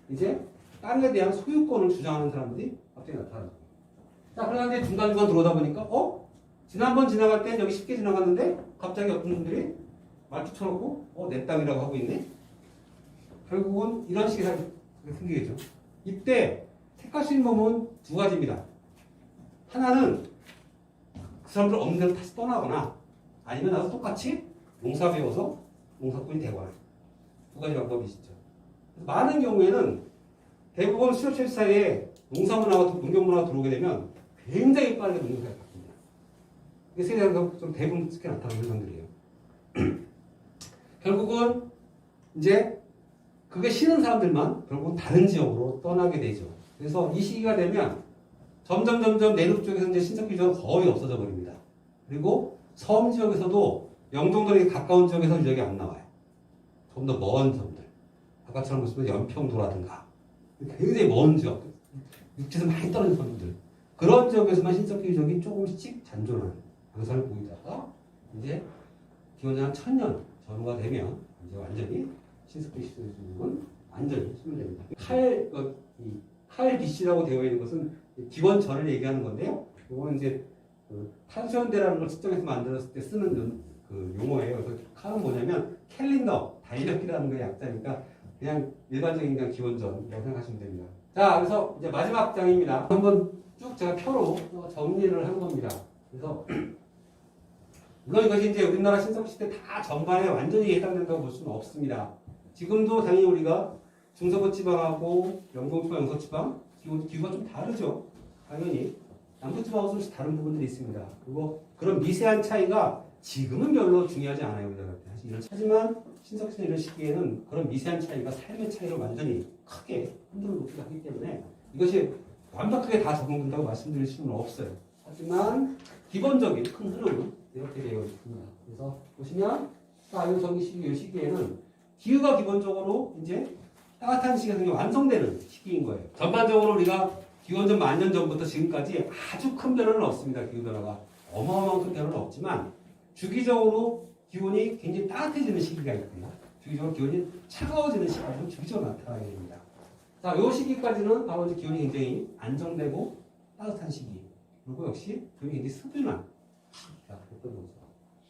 이제 땅에 대한 소유권을 주장하는 사람들이 갑자기 나타나요. 자, 그런데 중간중간 들어오다 보니까 지난번 지나갈 땐 여기 쉽게 지나갔는데 갑자기 어떤 분들이 말뚝 쳐놓고 내 땅이라고 하고 있네. 결국은 이런 식의 사람이 생기겠죠. 이때 택할 수 있는 법은 두 가지입니다. 하나는 그 사람들 없는 데로 다시 떠나거나 아니면 나도 똑같이 농사 배워서 농사꾼이 되거나 두 가지 방법이 있죠. 많은 경우에는 대부분 수렵채집사에 농사문화가 농경문화가 들어오게 되면 굉장히 빠르게 농경사회가 바뀝니다. 이게 세계에서 좀 대부분 특히 나타나는 현상들이에요. 결국은 이제 그게 싫은 사람들만 결국은 다른 지역으로 떠나게 되죠. 그래서 이 시기가 되면 점점 내륙 쪽에서 이제 신석기 지역은 거의 없어져 버립니다. 그리고 섬 지역에서도 영종도에 가까운 지역에서 유적이 안 나와요. 좀 더 먼 섬들. 아까처럼 보시면 연평도라든가 굉장히 먼 지역, 육지에서 많이 떨어진 섬들. 그런 지역에서만 신석기 유적이 조금씩 잔존하는 양상을 보이다가 이제 기원전 한 1000년 전후가 되면 이제 완전히 신석기 시대는 완전히 소멸됩니다. 칼 BC라고 되어 있는 것은 기원 전을 얘기하는 건데요. 이거는 이제 그 탄소연대라는 걸 측정해서 만들었을 때 쓰는 그 용어예요. 그래서 칼은 뭐냐면 캘린더, 달력기라는 거의 약자니까 그냥 일반적인 그냥 기원전이라고 생각하시면 됩니다. 자, 그래서 이제 마지막 장입니다. 한번 쭉 제가 표로 정리를 한 겁니다. 그래서 물론 이것이 이제 우리나라 신석시대 다 전반에 완전히 해당된다고 볼 수는 없습니다. 지금도 당연히 우리가 중서부 지방하고 영동지방, 영서지방 기후가 좀 다르죠. 당연히 남부지방하고 좀 다른 부분들이 있습니다. 그리고 그런 미세한 차이가 지금은 별로 중요하지 않아요. 우리들한테. 하지만 신석시대 이런 시기에는 그런 미세한 차이가 삶의 차이를 완전히 크게 흔들어 놓기도 하기 때문에 이것이 완벽하게 다 적용된다고 말씀드릴 수는 없어요. 하지만 기본적인 큰 흐름은 이렇게 되어 있습니다. 그래서 보시면 아유성기 시기 이 시기에는 기후가 기본적으로 이제 따뜻한 시기가 완성되는 시기인 거예요. 전반적으로 우리가 기원전 10,000년 전부터 지금까지 아주 큰 변화는 없습니다. 기후 변화가 어마어마한 큰 변화는 없지만 주기적으로 기온이 굉장히 따뜻해지는 시기가 있고요. 주기적으로 기온이 차가워지는 시기가 좀 주기적으로 나타나게 됩니다. 자, 이 시기까지는 바로 이제 기온이 굉장히 안정되고 따뜻한 시기. 그리고 역시 기온이 굉장히 습유한 시기가 어떤 거죠.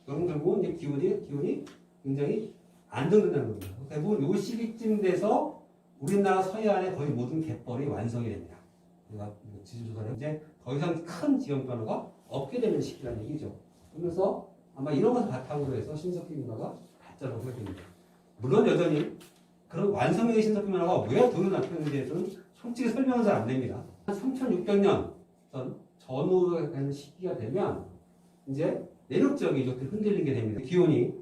그럼 결국은 이제 기온이 굉장히 안정된다는 겁니다. 대부분 이 시기쯤 돼서 우리나라 서해안의 거의 모든 갯벌이 완성이 됩니다. 우리가 지질조사를 이제 더 이상 큰 지형 변화가 없게 되는 시기라는 얘기죠. 그러면서 아마 이런 것을 바탕으로 해서 신석기 문화가 발전을 하게 됩니다. 물론 여전히 그런 완성의 신석기 문화가 왜 돈을 나타내는지에 대해서는 솔직히 설명은 잘 안 됩니다. 한 3600년 전후로 되는 시기가 되면 이제 내륙 지역이 이렇게 흔들리게 됩니다. 기온이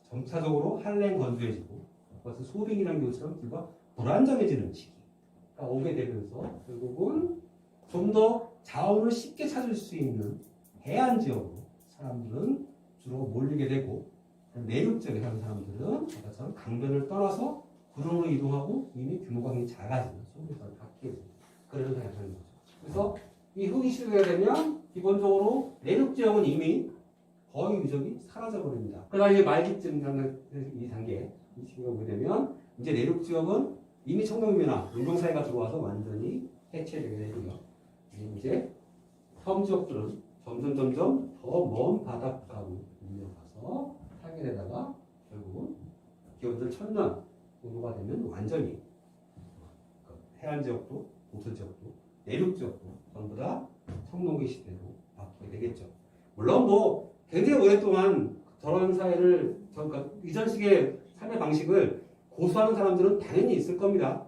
점차적으로 한랭 건조해지고 그것은 소빙이라는 경우처럼 기후가 불안정해지는 시기가 오게 되면서 결국은 좀 더 자원을 쉽게 찾을 수 있는 해안 지역으로 사람들은 주로 몰리게 되고 내륙 지역에 사는 사람들은 아까처럼 강변을 떠나서 구름으로 이동하고 이미 규모가 굉장히 작아지는 소비가 바뀌게 됩니다. 그런 현상이 나타나는 거죠. 그래서 이 후기 시대가 되면 기본적으로 내륙 지역은 이미 거의 유적이 사라져 버립니다. 그러나 이제 말기쯤 이 단계 이 시기가 오게 되면 이제 내륙 지역은 이미 청동면화 운동사회가 들어와서 완전히 해체되게 되고요. 이제 섬 지역들은 점점 더 먼 바닷가로 밀려가서 살게 되다가 결국은 기원전 1000년 정도가 되면 완전히 해안 지역도 동서 지역도 내륙 지역도 전부 다 청동기 시대로 바뀌게 되겠죠. 물론 뭐 굉장히 오랫동안 저런 사회를 그러니까 이전식의 삶의 방식을 고수하는 사람들은 당연히 있을 겁니다.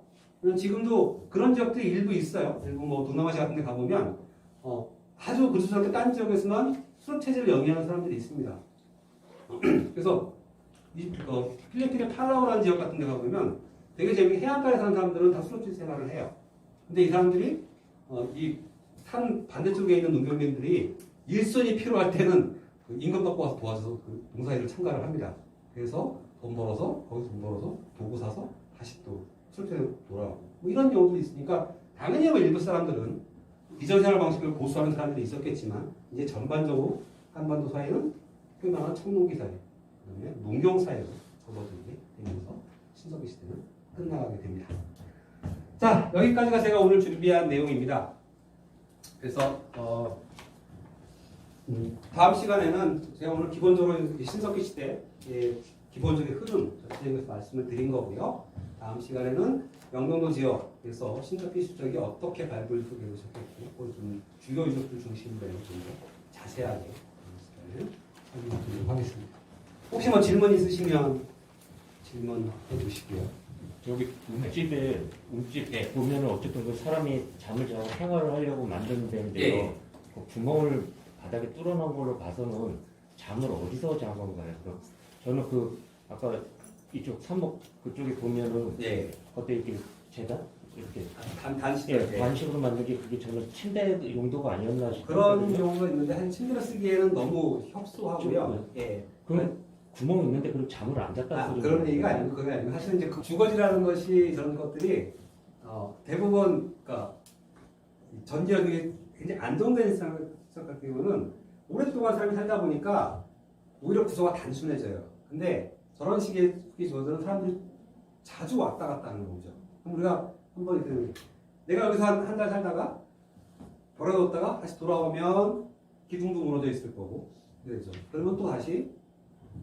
지금도 그런 지역들이 일부 있어요. 일부 뭐 동남아시아 같은 데 가보면 아주 그렇게 딴 지역에서만 수렵 체질을 영위하는 사람들이 있습니다. 그래서 필리핀의 팔라우라는 지역 같은 데 가보면 되게 재미있게 해안가에 사는 사람들은 다 수렵 체질 생활을 해요. 근데 이 사람들이 이 산 반대쪽에 있는 농경민들이 일손이 필요할 때는 임금 받고 와서 도와줘서 그 농사일을 참가를 합니다. 그래서 거기서 돈 벌어서 도구 사서 다시 또 수렵체제로 돌아가고 뭐 이런 경우도 있으니까 당연히 뭐 일부 사람들은 이전 생활 방식을 고수하는 사람들이 있었겠지만 이제 전반적으로 한반도 사회는 흔히 말하는 청농기 사회, 그다음에 농경 사회로 접어들게 되면서 신석기 시대는 끝나가게 됩니다. 자, 여기까지가 제가 오늘 준비한 내용입니다. 그래서 다음 시간에는 제가 오늘 기본적으로 신석기 시대 기본적인 흐름 전체적인 것을 말씀을 드린 거고요. 다음 시간에는 영동도 지역에서 신석기 시적이 어떻게 발굴되고 시작했고 좀 주요 유적들 중심으로 해서 좀 더 자세하게 설명드리도록 하겠습니다. 혹시 뭐 질문 있으시면 질문해 주시고요. 여기 움집 보면 어쨌든 그 사람이 잠을 자고 생활을 하려고 만드는 데인데요. 예. 그 구멍을 바닥에 뚫어놓은 걸로 봐서는 잠을 어디서 잔 건가요? 저는 그 아까 이쪽 산목 그쪽에 보면은 네. 그때 이렇게 재단 이렇게 단식으로 단식으로 만든 게 그게 저는 침대 용도가 아니었나 싶어요. 그런 경우가 있는데 한 침대로 쓰기에는 너무 협소하고요. 예. 그럼 구멍 있는데 그럼 잠을 안 잤다 소리. 그런 얘기가 아니고 그게 아니고 사실 이제 그 주거지라는 것이 저런 것들이 대부분 그러니까 전 지역이 굉장히 안정된 지역 같은 경우는 오랫동안 삶이 살다 보니까 오히려 구조가 단순해져요. 근데 저런 식의 후기 조절은 사람들이 자주 왔다 갔다 하는 거죠. 그럼 우리가 한번 내가 여기서 한 달 살다가 벌어뒀다가 다시 돌아오면 기둥도 무너져 있을 거고 그렇죠. 그러면 또 다시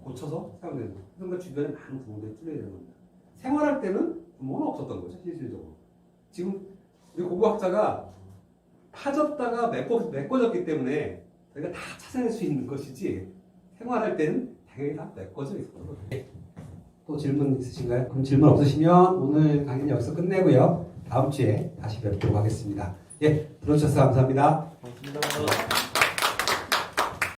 고쳐서 사용되는 거예요. 그러니까 주변에 많은 구멍들이 뚫려야 되는 겁니다. 생활할 때는 구멍은 없었던 거죠, 실질적으로. 지금 우리 고고학자가 파졌다가 메꿔졌기 때문에 저희가 다 찾아낼 수 있는 것이지 생활할 때는 당연히 다 메꿔져 있었던 거예요. 또 질문 있으신가요? 그럼 질문 없으시면 오늘 강의는 여기서 끝내고요. 다음 주에 다시 뵙도록 하겠습니다. 예, 들어주셔서 감사합니다. 고맙습니다.